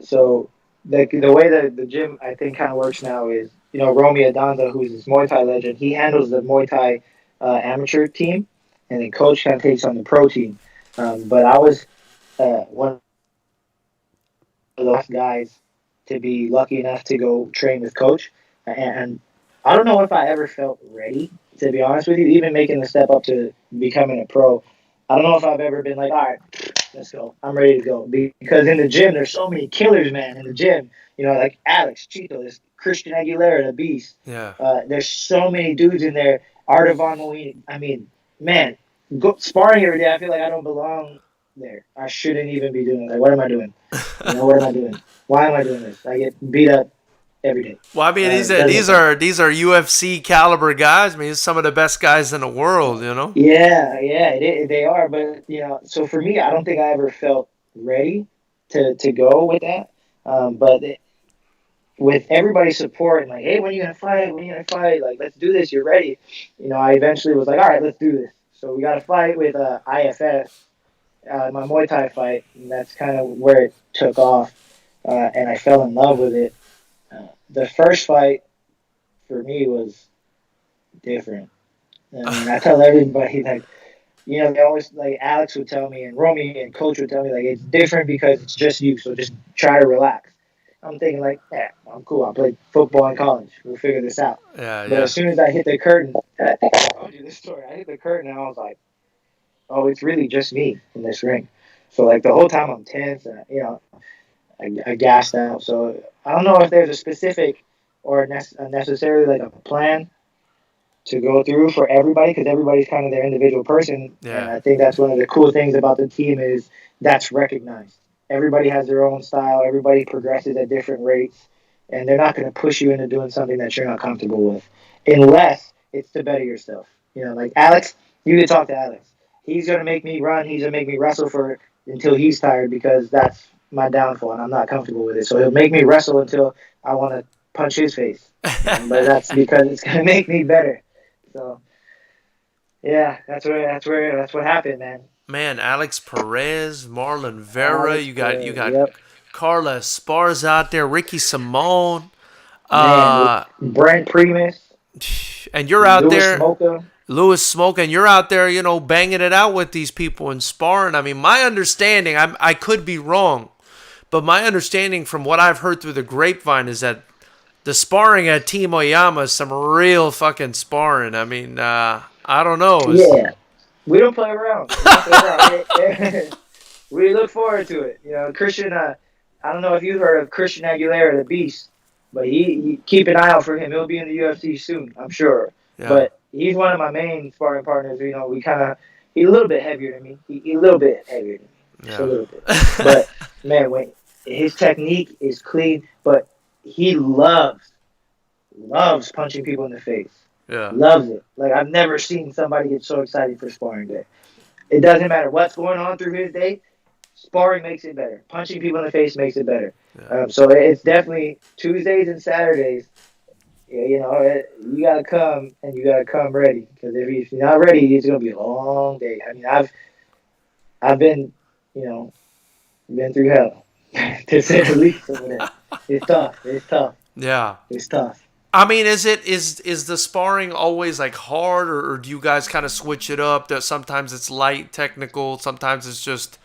So the way the gym, I think, kind of works now is, Romy Adanza, who's this Muay Thai legend, he handles the Muay Thai amateur team, and then Coach kind of takes on the pro team. But I was one of those guys to be lucky enough to go train with Coach. And I don't know if I ever felt ready, to be honest with you, even making the step up to becoming a pro. I don't know if I've ever been like, all right, let's go. I'm ready to go. Because in the gym, there's so many killers, man, in the gym. Like Alex, Chito, there's Christian Aguilera, the Beast. Yeah. There's so many dudes in there. Artavon Moini. I mean, man, sparring every day, I feel like I don't belong there. I shouldn't even be doing it. Like, what am I doing? What am I doing? Why am I doing this? I get beat up every day. Well, I mean, these are UFC caliber guys. I mean, some of the best guys in the world, Yeah, they are. But so for me, I don't think I ever felt ready to go with that. But with everybody's support and like, hey, when are you gonna fight? When are you gonna fight? Like, let's do this. You're ready. I eventually was like, all right, let's do this. So we got a fight with IFS, my Muay Thai fight, and that's kind of where it took off. And I fell in love with it. The first fight for me was different. I tell everybody, like, they always, like, Alex would tell me and Romy and Coach would tell me, like, it's different because it's just you, so just try to relax. I'm thinking, like, I'm cool. I played football in college. We'll figure this out. But as soon as I hit the curtain, I think I told you this story. I hit the curtain and I was like, oh, it's really just me in this ring. So, like, the whole time I'm tense and, I gassed out. So I don't know if there's a specific or necessarily like a plan to go through for everybody, because everybody's kind of their individual person. Yeah. And I think that's one of the cool things about the team is that's recognized. Everybody has their own style. Everybody progresses at different rates, and they're not going to push you into doing something that you're not comfortable with, unless it's to better yourself. Like Alex, you can talk to Alex. He's going to make me run. He's going to make me wrestle until he's tired, because that's my downfall and I'm not comfortable with it. So he'll make me wrestle until I want to punch his face. But that's because it's going to make me better. So yeah, that's what happened, man. Man, Alex Perez, Marlon Vera, you got yep. Carla Esparza out there, Ricky Simone, Brent Primus, and you're out there. Smoka. Lewis smoking, you're out there, you know, banging it out with these people and sparring. I mean, my understanding, I could be wrong, but my understanding from what I've heard through the grapevine is that the sparring at Team Oyama is some real fucking sparring. I mean, I don't know. Yeah, we don't play around. We don't play around. We look forward to it. You know, Christian. I don't know if you've heard of Christian Aguilera, the Beast, but he keep an eye out for him. He'll be in the UFC soon, I'm sure. Yeah. But he's one of my main sparring partners. You know, he's a little bit heavier than me. He's a little bit heavier than me, just a little bit. But man, his technique is clean, but he loves punching people in the face. Yeah. Loves it. Like, I've never seen somebody get so excited for sparring day. It doesn't matter what's going on through his day. Sparring makes it better. Punching people in the face makes it better. Yeah. So it's definitely Tuesdays and Saturdays. You know, you gotta come and you gotta come ready, because if you're not ready, it's gonna be a long day. I mean, I've been, you know, been through hell to say the least. It's tough. It's tough. Yeah. It's tough. I mean, is the sparring always like hard, or do you guys kind of switch it up? That sometimes it's light, technical, sometimes it's just,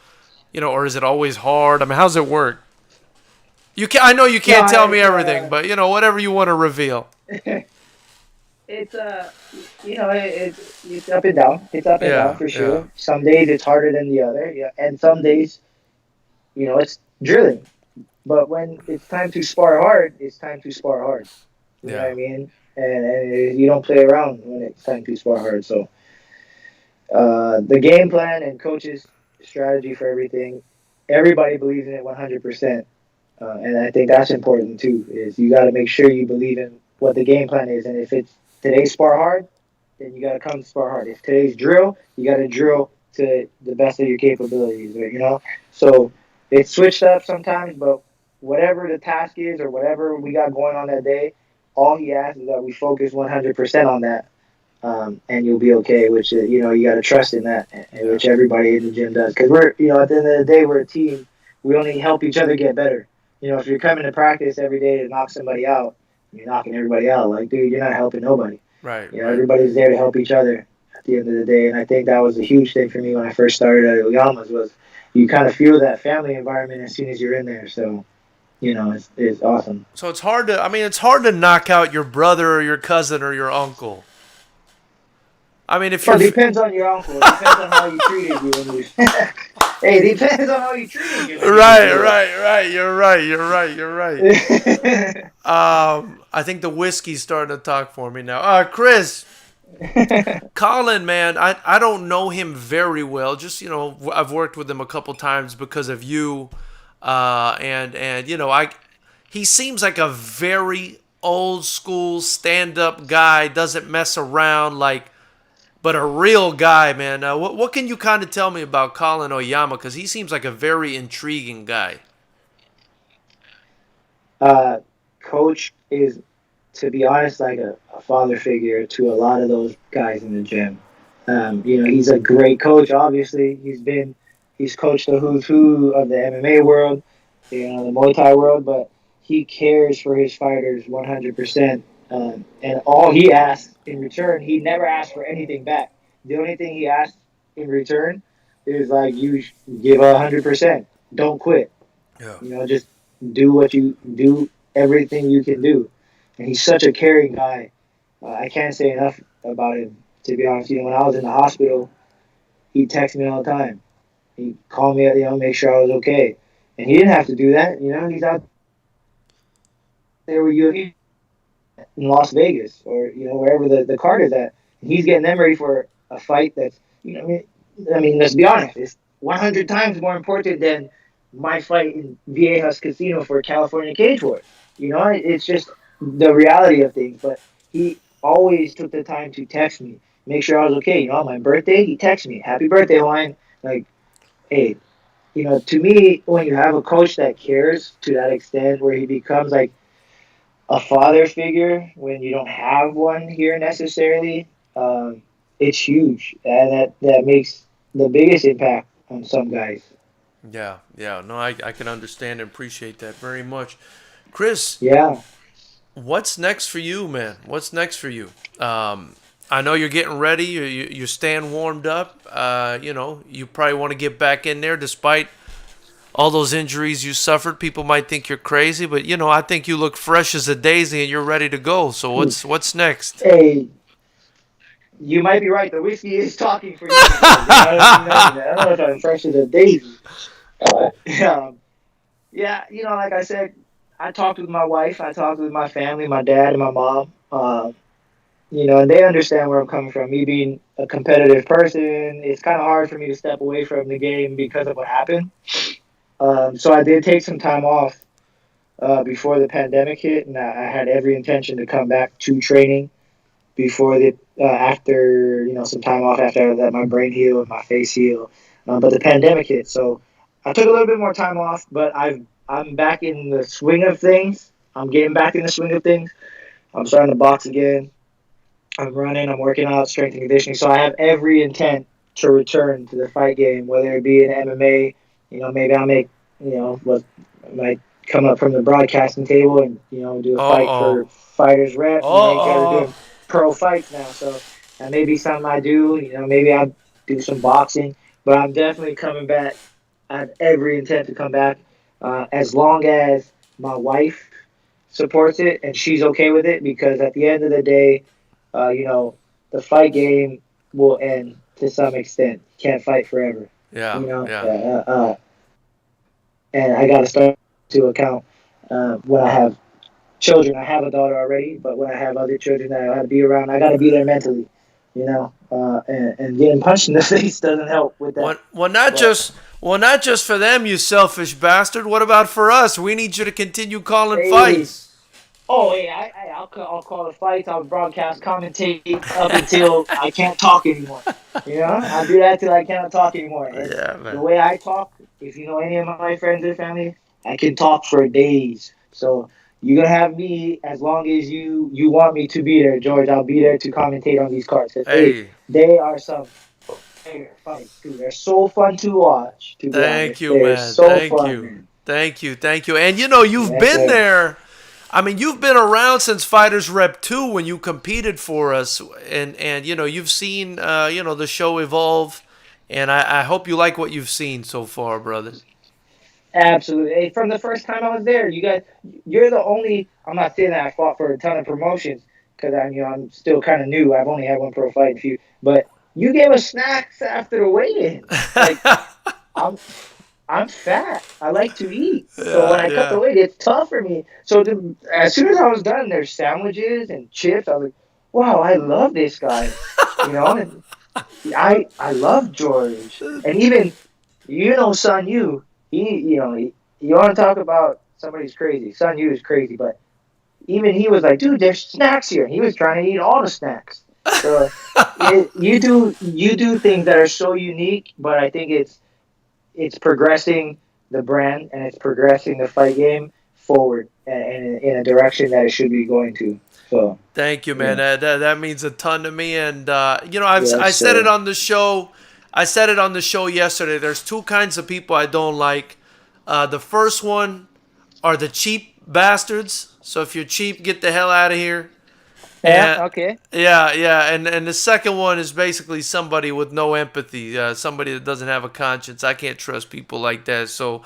you know, or is it always hard? I mean, how's it work? I know you can't tell me everything, but you know, whatever you want to reveal. It's you know, it's up and down. It's up and down for sure. Yeah. Some days it's harder than the other, and some days, you know, it's drilling. But when it's time to spar hard, it's time to spar hard. You know what I mean? And you don't play around when it's time to spar hard. So the game plan and coaches' strategy for everything, everybody believes in it 100%. And I think that's important too, is you got to make sure you believe in what the game plan is. And if it's today's spar hard, then you got to come to spar hard. If today's drill, you got to drill to the best of your capabilities, you know? So it's switched up sometimes, but whatever the task is or whatever we got going on that day, all he asks is that we focus 100% on that, and you'll be okay, which, you know, you got to trust in that, which everybody in the gym does. Because we're, you know, at the end of the day, we're a team. We only help each other get better. You know, if you're coming to practice every day to knock somebody out, you're knocking everybody out. Like, dude, you're not helping nobody. Right. You know, everybody's there to help each other at the end of the day. And I think that was a huge thing for me when I first started at Oyama's, was you kind of feel that family environment as soon as you're in there. So, you know, it's awesome. So it's hard to knock out your brother or your cousin or your uncle. I mean, if it depends on your uncle. It depends on how you treated you when you. Hey, it depends on how you treated you. Right. You're right. I think the whiskey's starting to talk for me now. Chris, Colin, man, I don't know him very well. Just, you know, I've worked with him a couple times because of you, and you know, he seems like a very old school stand-up guy. Doesn't mess around, but a real guy, man. What can you kind of tell me about Colin Oyama? Because he seems like a very intriguing guy. Coach is, to be honest, like a father figure to a lot of those guys in the gym. You know, he's a great coach. Obviously, he's coached the who's who of the MMA world, you know, the Muay Thai world, but he cares for his fighters 100%. And all he asks in return, he never asks for anything back. The only thing he asks in return is, like, you give 100%. Don't quit. Yeah. You know, just do everything you can do. And he's such a caring guy. I can't say enough about him, to be honest. You know, when I was in the hospital, he'd text me all the time. He'd call me, you know, make sure I was okay. And he didn't have to do that. You know, he's out there with you in Las Vegas, or, you know, wherever the card is at. And he's getting them ready for a fight that's, you know, I mean, let's be honest, it's 100 times more important than my fight in Viejas Casino for California Cage War. You know, it's just the reality of things. But he always took the time to text me, make sure I was okay. You know, on my birthday, he texted me, "Happy birthday, Hawaiian." Like, hey, you know, to me, when you have a coach that cares to that extent, where he becomes like a father figure when you don't have one here necessarily, it's huge, and that makes the biggest impact on some guys. Yeah. No, I can understand and appreciate that very much. Chris. Yeah. What's next for you, man? What's next for you? I know you're getting ready. You're staying warmed up. You probably want to get back in there despite all those injuries you suffered. People might think you're crazy, but I think you look fresh as a daisy and you're ready to go. So what's next? Hey, you might be right. The whiskey is talking for you. I don't know if I'm fresh as a daisy. Um, yeah, like I said, I talked with my wife. I talked with my family, my dad and my mom. And they understand where I'm coming from. Me being a competitive person, it's kind of hard for me to step away from the game because of what happened. So I did take some time off before the pandemic hit, and I had every intention to come back to training before after some time off after I let my brain heal and my face heal. But the pandemic hit, so I took a little bit more time off. But I'm back in the swing of things. I'm getting back in the swing of things. I'm starting to box again. I'm running. I'm working out, strength and conditioning. So I have every intent to return to the fight game, whether it be in MMA. Maybe I'll make what might come up from the broadcasting table and do a fight for FightersRep. You guys are doing pro fights now, so that may be something I do. Maybe I'll do some boxing, but I'm definitely coming back. I have every intent to come back, as long as my wife supports it and she's okay with it. Because at the end of the day, the fight game will end to some extent. You can't fight forever. Yeah. And I got to start to account when I have children. I have a daughter already, but when I have other children that I have to be around, I got to be there mentally, and getting punched in the face doesn't help with that. Not just for them, you selfish bastard. What about for us? We need you to continue calling fights. Oh, yeah, I'll call the fights. I'll broadcast, commentate up until I can't talk anymore. I'll do that till I can't talk anymore. And the way I talk, if you know any of my friends or family, I can talk for days. So you're going to have me as long as you want me to be there, George. I'll be there to commentate on these cards. Hey. They are some fights, too. They're so fun to watch. Thank you, man. Thank you. And, you've been there. I mean, you've been around since FightersRep 2 when you competed for us, and you've seen the show evolve, and I hope you like what you've seen so far, brother. Absolutely. Hey, from the first time I was there, you're the only. I'm not saying that I fought for a ton of promotions because I'm still kind of new. I've only had one pro fight, but you gave us snacks after the weigh-in. Like, I'm fat. I like to eat. So when I cut the weight, it's tough for me. So as soon as I was done, there's sandwiches and chips. I was like, wow, I love this guy. And I love George. And even, Son Yu, you want to talk about somebody's crazy. Son Yu is crazy, but even he was like, dude, there's snacks here. And he was trying to eat all the snacks. So you do things that are so unique, but I think it's progressing the brand and it's progressing the fight game forward and in a direction that it should be going to. So thank you, man. That means a ton to me. And I said it on the show. I said it on the show yesterday. There's two kinds of people I don't like. The first one are the cheap bastards. So if you're cheap, get the hell out of here. Okay. Yeah. And the second one is basically somebody with no empathy, somebody that doesn't have a conscience. I can't trust people like that. So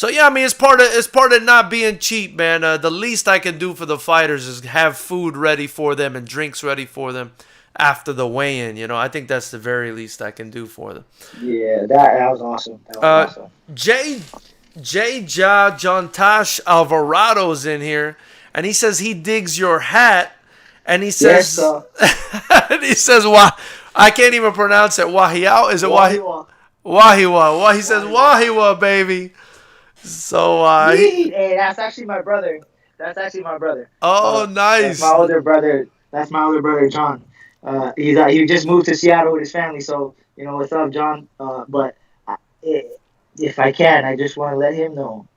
yeah, I mean, it's part of not being cheap, man. The least I can do for the fighters is have food ready for them and drinks ready for them after the weigh-in. I think that's the very least I can do for them. Yeah, that was awesome. Awesome. J. John Tash Alvarado's in here, and he says he digs your hat. And he says, I can't even pronounce it. Wahiao? Is it Wahiwa? Wahiwa. He says, Wahiwa, baby. So, hey, that's actually my brother. Oh, nice. That's my older brother, John. He just moved to Seattle with his family. So, what's up, John? But if I can, I just want to let him know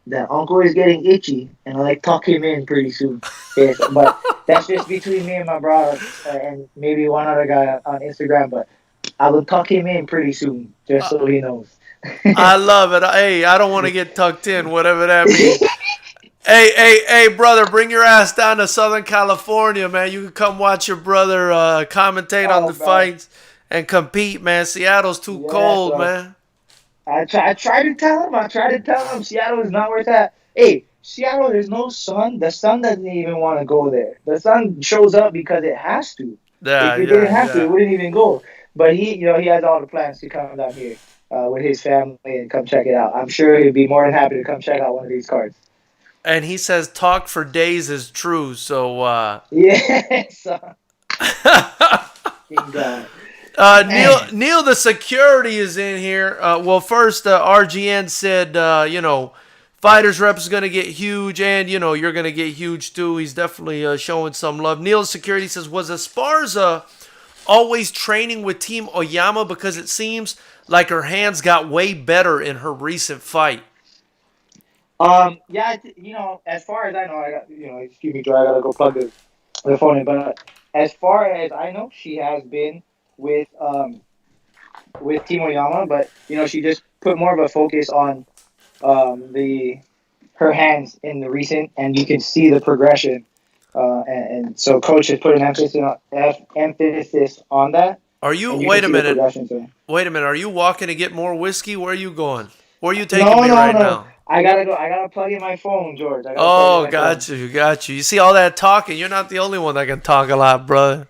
that Uncle is getting itchy, and I tuck him in pretty soon. Yes, but that's just between me and my brother, and maybe one other guy on Instagram. But I will tuck him in pretty soon, just so he knows. I love it. Hey, I don't want to get tucked in, whatever that means. Hey, brother, bring your ass down to Southern California, man. You can come watch your brother commentate on Oh the man, fights and compete, man. Seattle's too yeah. cold, So man. I try to tell him. I try to tell him Seattle is not where it's at. Hey, Seattle, there's no sun. The sun doesn't even want to go there. The sun shows up because it has to. Yeah, If it yeah, didn't have to, yeah. it wouldn't even go. But he has all the plans to come down here with his family and come check it out. I'm sure he'd be more than happy to come check out one of these cards. And he says talk for days is true, so Yes. God. Man. Neil, the security is in here. Well, first, RGN said, Fighters Rep is going to get huge, and, you're going to get huge, too. He's definitely showing some love. Neil's security says, was Esparza always training with Team Oyama? Because it seems like her hands got way better in her recent fight. Yeah, as far as I know, excuse me, Joe, I gotta go plug the phone in. But as far as I know, she has been with Team Oyama, but she just put more of a focus on the her hands in the recent, and you can see the progression. And so coach has put an emphasis on that, Are you, and you can wait a see the minute, progression. So. are you walking to get more whiskey? Where are you going? Where are you taking No, me no, right no. now? I gotta go. I gotta plug in my phone, George. I gotta plug in Oh, my phone. got you. You see all that talking? You're not the only one that can talk a lot, brother.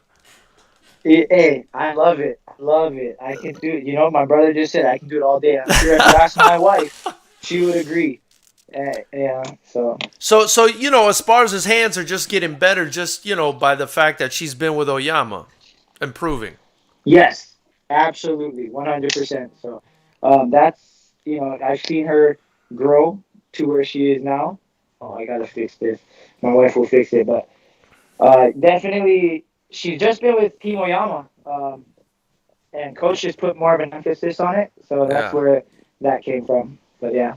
Hey, I love it. Love it. I can do it. My brother just said I can do it all day. I'm sure if you ask my wife, she would agree. Yeah, so. So Esparza's hands are just getting better, just by the fact that she's been with Oyama, improving. Yes, absolutely. 100%. So I've seen her grow to where she is now. Oh, I got to fix this. My wife will fix it. But definitely, she's just been with Team Oyama. And coach just put more of an emphasis on it. So that's Yeah, where that came from. But yeah.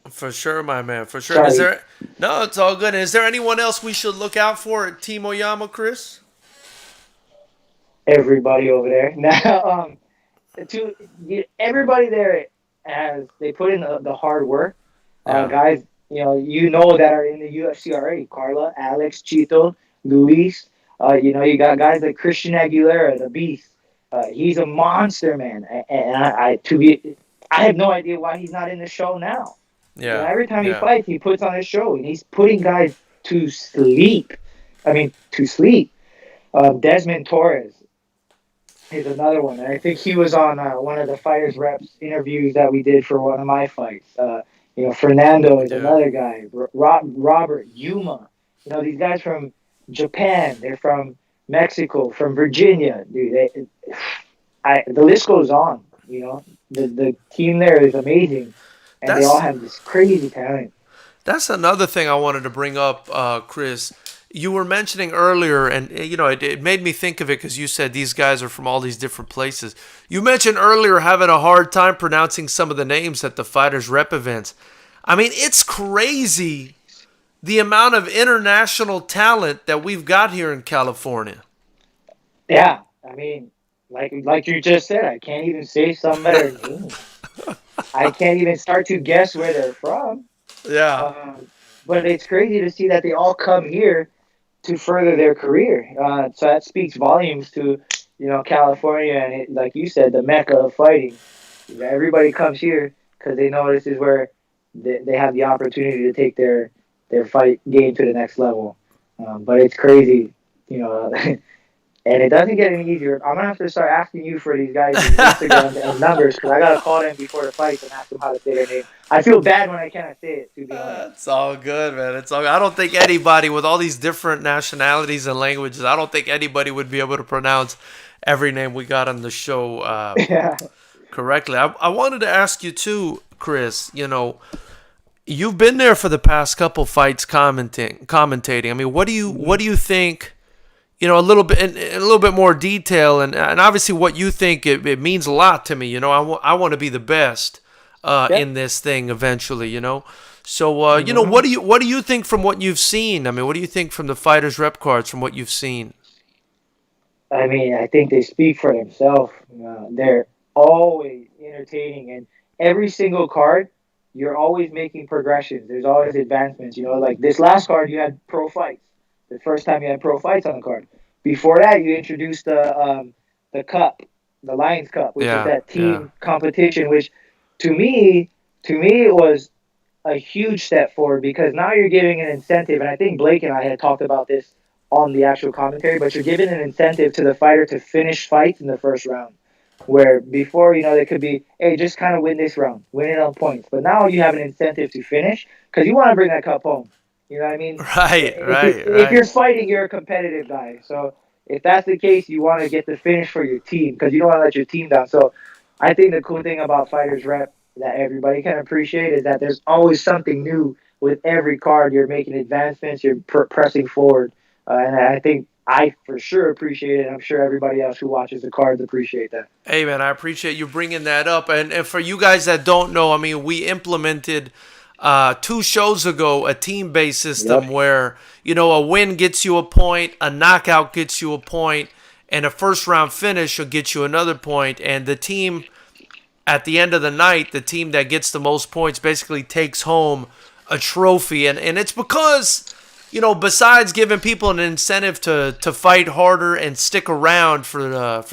for sure, my man, for sure. Is Sorry, there? No, it's all good. Is there anyone else we should look out for at Team Oyama, Chris? everybody over there. Now, everybody there has they put in the hard work. Yeah, Guys, that are in the UFC already. Carla, Alex, Chito, Luis. You got guys like Christian Aguilera, the Beast. He's a monster, man. And I have no idea why he's not in the show now. yeah, Every time he yeah. fights, he puts on a show, and he's putting guys to sleep. I mean, to sleep. Desmond Torres is another one. And I think he was on one of the Fighters Reps interviews that we did for one of my fights. Fernando is Yeah. another guy. Robert Yuma. These guys from Japan. They're from Mexico, from Virginia. Dude, the list goes on. The team there is amazing, and they all That's have this crazy talent. That's another thing I wanted to bring up, Chris. You were mentioning earlier, and it made me think of it because you said these guys are from all these different places. You mentioned earlier having a hard time pronouncing some of the names at the Fighters Rep events. I mean, it's crazy the amount of international talent that we've got here in California. Yeah, I mean, like you just said, I can't even say some of their names. I can't even start to guess where they're from. Yeah, Um, but it's crazy to see that they all come here to further their career. So that speaks volumes to California and like you said, the mecca of fighting. Everybody comes here because they know this is where they have the opportunity to take their fight game to the next level. But it's crazy, you know. And it doesn't get any easier. I'm gonna have to start asking you for these guys' Instagram and numbers because I gotta call them before the fight and ask them how to say their name. I feel bad when I cannot say it. To be honest. it's all good, man. It's all. I don't think anybody with all these different nationalities and languages, I don't think anybody would be able to pronounce every name we got on the show Yeah. correctly. I wanted to ask you too, Chris. You've been there for the past couple fights commentating. I mean, what do you think? A little bit in a little bit more detail, and obviously what you think it means a lot to me. I want to be the best in this thing eventually. So what do you think from what you've seen? I mean, what do you think from the Fighters Rep cards from what you've seen? I mean, I think they speak for themselves. They're always entertaining, and every single card you're always making progressions. There's always advancements. You know, like this last card, you had pro fights. The first time you had pro fights on the card. Before that, you introduced the cup, the Lions Cup, which is Yeah, that yeah. team competition. Which, to me, it was a huge step forward because now you're giving an incentive. And I think Blake and I had talked about this on the actual commentary, but you're giving an incentive to the fighter to finish fights in the first round. Where before, they could be, hey, just kind of win this round, win it on points. But now you have an incentive to finish because you want to bring that cup home. You know what I mean? Right, right, If right. you're fighting, you're a competitive guy. So if that's the case, you want to get the finish for your team because you don't want to let your team down. So I think the cool thing about Fighters Rep that everybody can appreciate is that there's always something new with every card. You're making advancements, you're pressing forward. And I think I for sure appreciate it. And I'm sure everybody else who watches the cards appreciate that. Hey, man, I appreciate you bringing that up. And for you guys that don't know, I mean, we implemented 2 shows ago a team-based system Yep. where, a win gets you a point, a knockout gets you a point, and a first-round finish will get you another point. And the team, at the end of the night, the team that gets the most points basically takes home a trophy. And it's because, besides giving people an incentive to fight harder and stick around for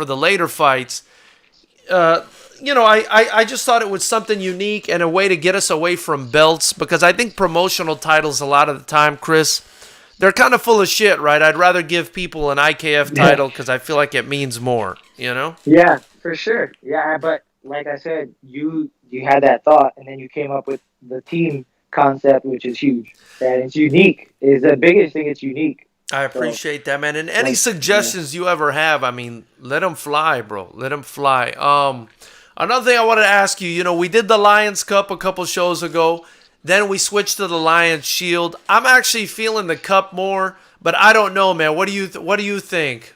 the later fights, I just thought it was something unique and a way to get us away from belts because I think promotional titles a lot of the time, Chris, they're kind of full of shit, right? I'd rather give people an IKF title because I feel like it means more. Yeah, for sure. Yeah, but like I said, you had that thought, and then you came up with the team concept, which is huge. And it's unique. Is the biggest thing. It's unique. I So, appreciate that, man. And any yeah. suggestions you ever have, I mean, let them fly, bro. Let them fly. Another thing I wanted to ask you, we did the Lions Cup a couple shows ago. Then we switched to the Lions Shield. I'm actually feeling the Cup more, but I don't know, man. What do you think?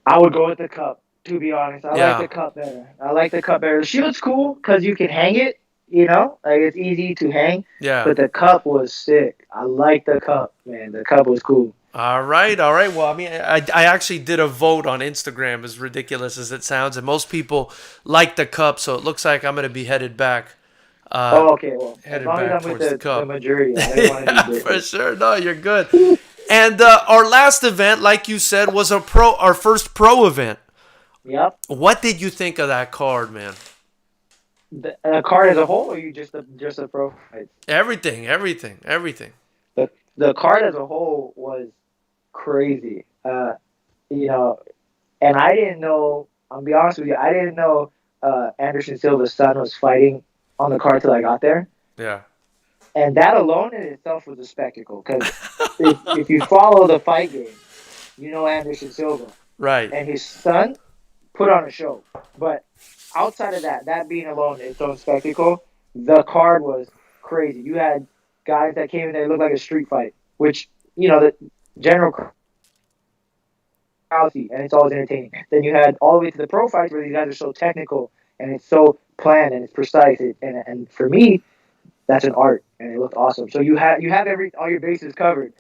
I would go with the cup. To be honest, I like Yeah. the cup better. I like the cup better. The shield's cool because you can hang it. Like it's easy to hang. Yeah. But the cup was sick. I like the cup, man. The cup was cool. All right. Well, I mean, I actually did a vote on Instagram, as ridiculous as it sounds, and most people like the Cup, so it looks like I'm going to be headed back. Oh, okay. Well, as Headed long as back I'm with towards the the Cup. majority, I don't want to Yeah, be for different. sure. No, you're good. And our last event, like you said, was our first pro event. Yep. What did you think of that card, man? The card as a whole, or you just a pro fight? Everything. The card as a whole was crazy. You know, and I didn't know. I'll be honest with you. I didn't know Anderson Silva's son was fighting on the card till I got there, Yeah. and that alone in itself was a spectacle. Because if you follow the fight game, you know Anderson Silva Right. and his son put on a show. But outside of that being alone its own spectacle, the card was crazy. You had guys that came in there looked like a street fight, which the general crowd see, and it's always entertaining. Then you had all the way to the pro fights where these guys are so technical and it's so planned and it's precise. And for me, that's an art, and it looked awesome. So you have all your bases covered.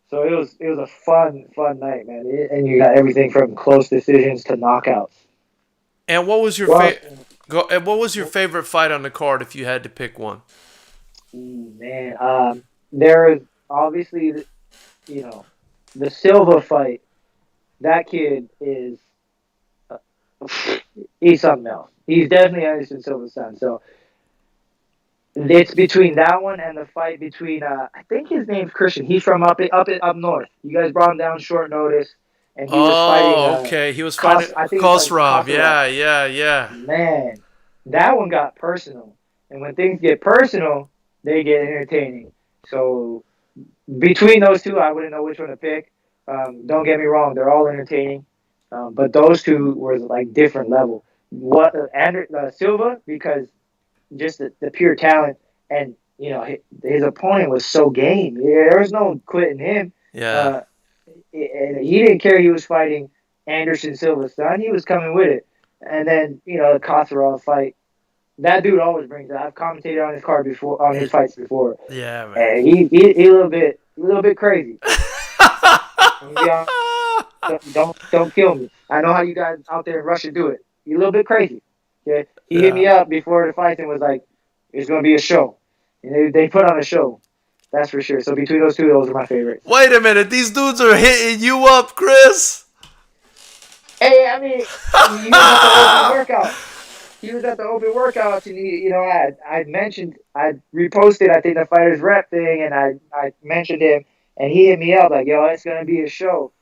So it was a fun night, man. And you got everything from close decisions to knockouts. And what was your Well, what was your favorite fight on the card if you had to pick one? man, there is obviously the Silva fight. That kid is he's something else. He's definitely Anderson Silva's son. So it's between that one and the fight between I think his name's Christian. He's from up north. You guys brought him down short notice, and he was fighting. Oh, okay. He was fighting I think it's like Khosrov. Yeah. Man, that one got personal. And when things get personal, they get entertaining. So between those two, I wouldn't know which one to pick. Don't get me wrong; they're all entertaining, but those two were like different level. Silva, because just the pure talent, and his opponent was so game. Yeah, there was no quitting him. Yeah. And he didn't care. He was fighting Anderson Silva's son. He was coming with it. And then the Kothorov fight. That dude always brings it. I've commentated on his card before, on his fights before. Yeah, man. And he a little bit crazy. Don't kill me. I know how you guys out there in Russia do it. You're a little bit crazy. Okay? He hit me up before the fight and was like, It's going to be a show. And they put on a show. That's for sure. So between those two, those are my favorites. Wait a minute. These dudes are hitting you up, Chris. Hey, I mean, he was at the open workout. He was at the open workouts, and I mentioned, I reposted, I think, the Fighters Rep thing, and I mentioned him, and he hit me up like, yo, it's going to be a show.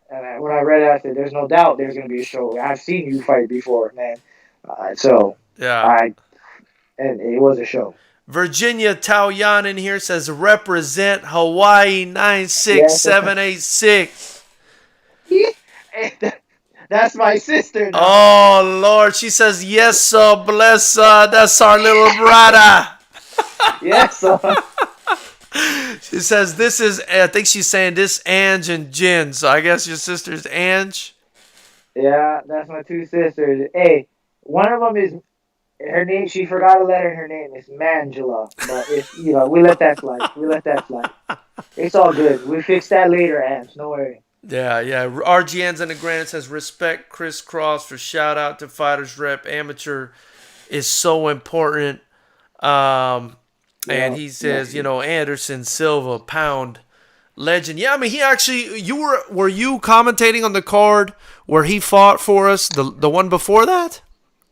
And when I read it, I said, there's no doubt there's going to be a show. I've seen you fight before, man. Yeah. And it was a show. Virginia Taoyan in here says, represent Hawaii 96786. That's my sister now. Oh, Lord. She says, yes, sir, bless her. That's our little brother. Yes, sir. She says, this is, I think she's saying this Ange and Jen. So I guess your sister's Ange. Yeah, that's my two sisters. Hey, one of them is, her name, she forgot a letter in her name. It's Mangela. But it's, we let that slide. It's all good. We fix that later, Ange. No worry. Yeah. RGN's in the granite says, respect Chris Cross for shout out to Fighters Rep. Amateur is so important. And he says, Anderson Silva, Pound, legend. Yeah, I mean, he actually, were you commentating on the card where he fought for us, the one before that?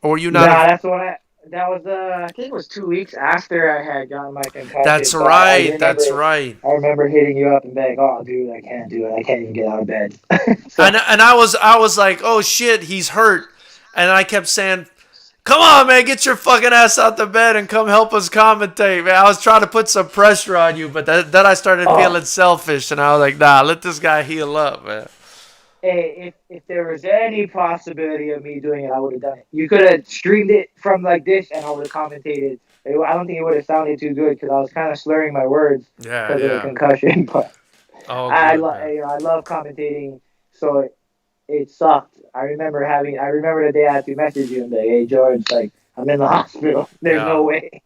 Or were you not? Nah, that's what that was, I think it was 2 weeks after I had gotten my concussion. That's right. I remember hitting you up and being like, oh, dude, I can't do it. I can't even get out of bed. And I was like, oh, shit, he's hurt. And I kept saying, come on, man, get your fucking ass out the bed and come help us commentate, man. I was trying to put some pressure on you, but then I started feeling selfish, and I was like, nah, let this guy heal up, man. Hey, if there was any possibility of me doing it, I would have done it. You could have streamed it from like this, and I would have commentated. I don't think it would have sounded too good because I was kind of slurring my words because of the concussion. But I love commentating, so it sucked. I remember the day I had to message you and be like, hey, George, like, I'm in the hospital. There's no way.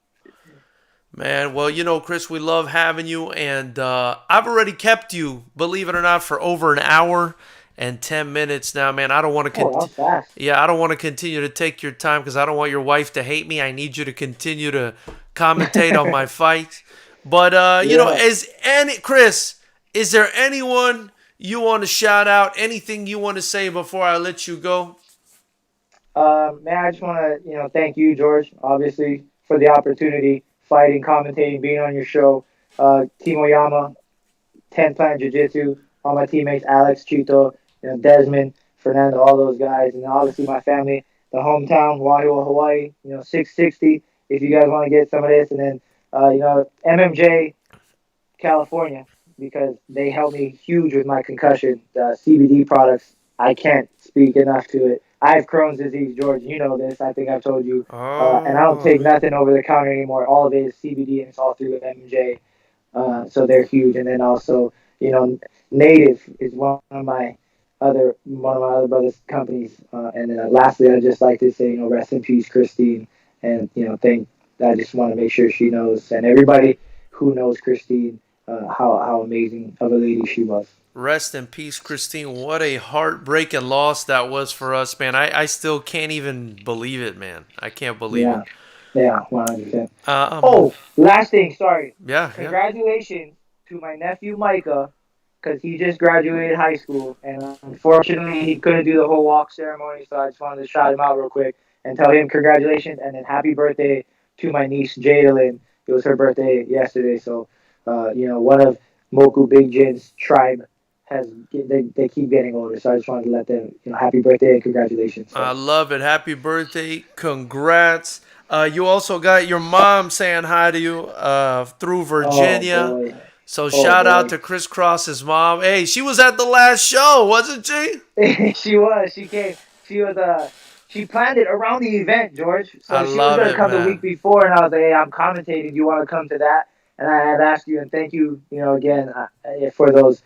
Man, well, Chris, we love having you, and I've already kept you, believe it or not, for over an hour and 10 minutes now, man. I don't want to I don't want to continue to take your time because I don't want your wife to hate me. I need you to continue to commentate on my fight. But Chris, is there anyone you want to shout out? Anything you want to say before I let you go? Man, I just want to, thank you, George, obviously, for the opportunity, fighting, commentating, being on your show. Team Oyama, 10 Planet Jiu-Jitsu, all my teammates, Alex, Chito, Desmond, Fernando, all those guys, and obviously my family, the hometown, Waiho, Hawaii, 660, if you guys want to get some of this, and then, MMJ, California, because they helped me huge with my concussion. The CBD products, I can't speak enough to it. I have Crohn's disease, George. You know this. I think I've told you. And I don't take nothing over the counter anymore. All of it is CBD, and it's all through MMJ. So they're huge. And then also, Native is one of my other brothers' companies. And then lastly, I'd just like to say, rest in peace, Christine. And, I just want to make sure she knows, and everybody who knows Christine, how amazing of a lady she was. Rest in peace, Christine. What a heartbreaking loss that was for us, man. I still can't even believe it, man. I can't believe it. Yeah, 100%. Last thing, sorry. Yeah. Congratulations to my nephew, Micah, because he just graduated high school, and unfortunately he couldn't do the whole walk ceremony, so I just wanted to shout him out real quick and tell him congratulations, and then happy birthday to my niece, Jadalyn. It was her birthday yesterday, so, one of Moku Big Jin's tribe they keep getting older, so I just wanted to let them, happy birthday and congratulations. So. I love it. Happy birthday. Congrats. You also got your mom saying hi to you through Virginia. So shout out to Chris Cross's mom. Hey, she was at the last show, wasn't she? She was. She came. She planned it around the event, George. So she was going to come the week before, and I was like, hey, I'm commentating. Do you want to come to that? And I had asked you, and thank you, again, for those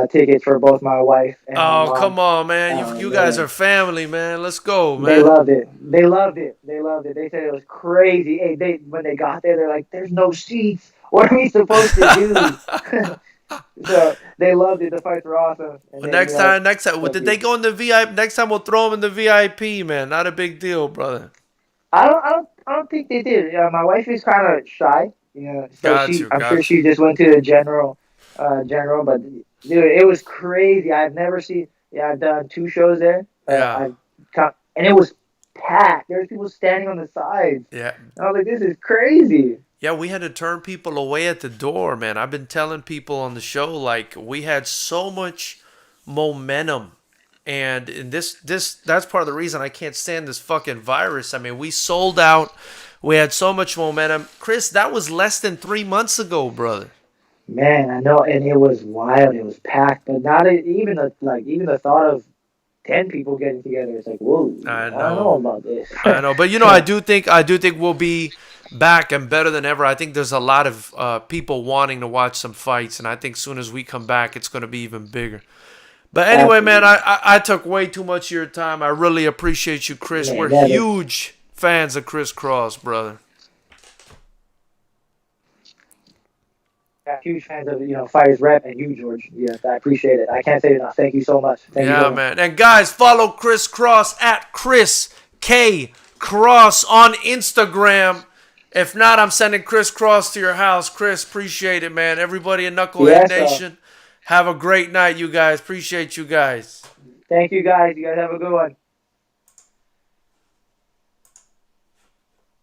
tickets for both my wife and my mom. Come on, man. You guys are family, man. Let's go, man. They loved it. They said it was crazy. Hey, when they got there, they're like, there's no seats. What are we supposed to do? So they loved it. The fights were awesome. And next time, did they go in the VIP? Next time we'll throw them in the VIP, man. Not a big deal, brother. I don't think they did. My wife is kind of shy, so Got you, I'm sure got you. she just went to the general. But dude, it was crazy. I've never seen. Yeah, I've done 2 shows there. Yeah, And it was packed. There was people standing on the sides. yeah. I was like, this is crazy. Yeah, we had to turn people away at the door, man. I've been telling people on the show, like, we had so much momentum. And in this that's part of the reason I can't stand this fucking virus. I mean, we sold out. We had so much momentum. Chris, that was less than 3 months ago, brother. Man, I know, and it was wild. It was packed, but not even the thought of 10 people getting together. It's like, whoa, I I don't know know. about this. I know. But I do think we'll be back and better than ever. I think there's a lot of people wanting to watch some fights, and I think soon as we come back, it's going to be even bigger. But anyway, man, Absolutely, I took way too much of your time. I really appreciate you, Chris. man. We're Never. huge fans of Chris Cross, brother. Huge fans of Fighters Rep and you, George. Yes, I appreciate it. I can't say it enough. Thank you so much. Thank you Yeah, so much. man. And guys, follow Chris Cross at Chris K Cross on Instagram. If not, I'm sending Chris Cross to your house. Chris, appreciate it, man. Everybody in Knucklehead Yes, Nation, have a great night, you guys. Appreciate you guys. thank you guys. You guys have a good one.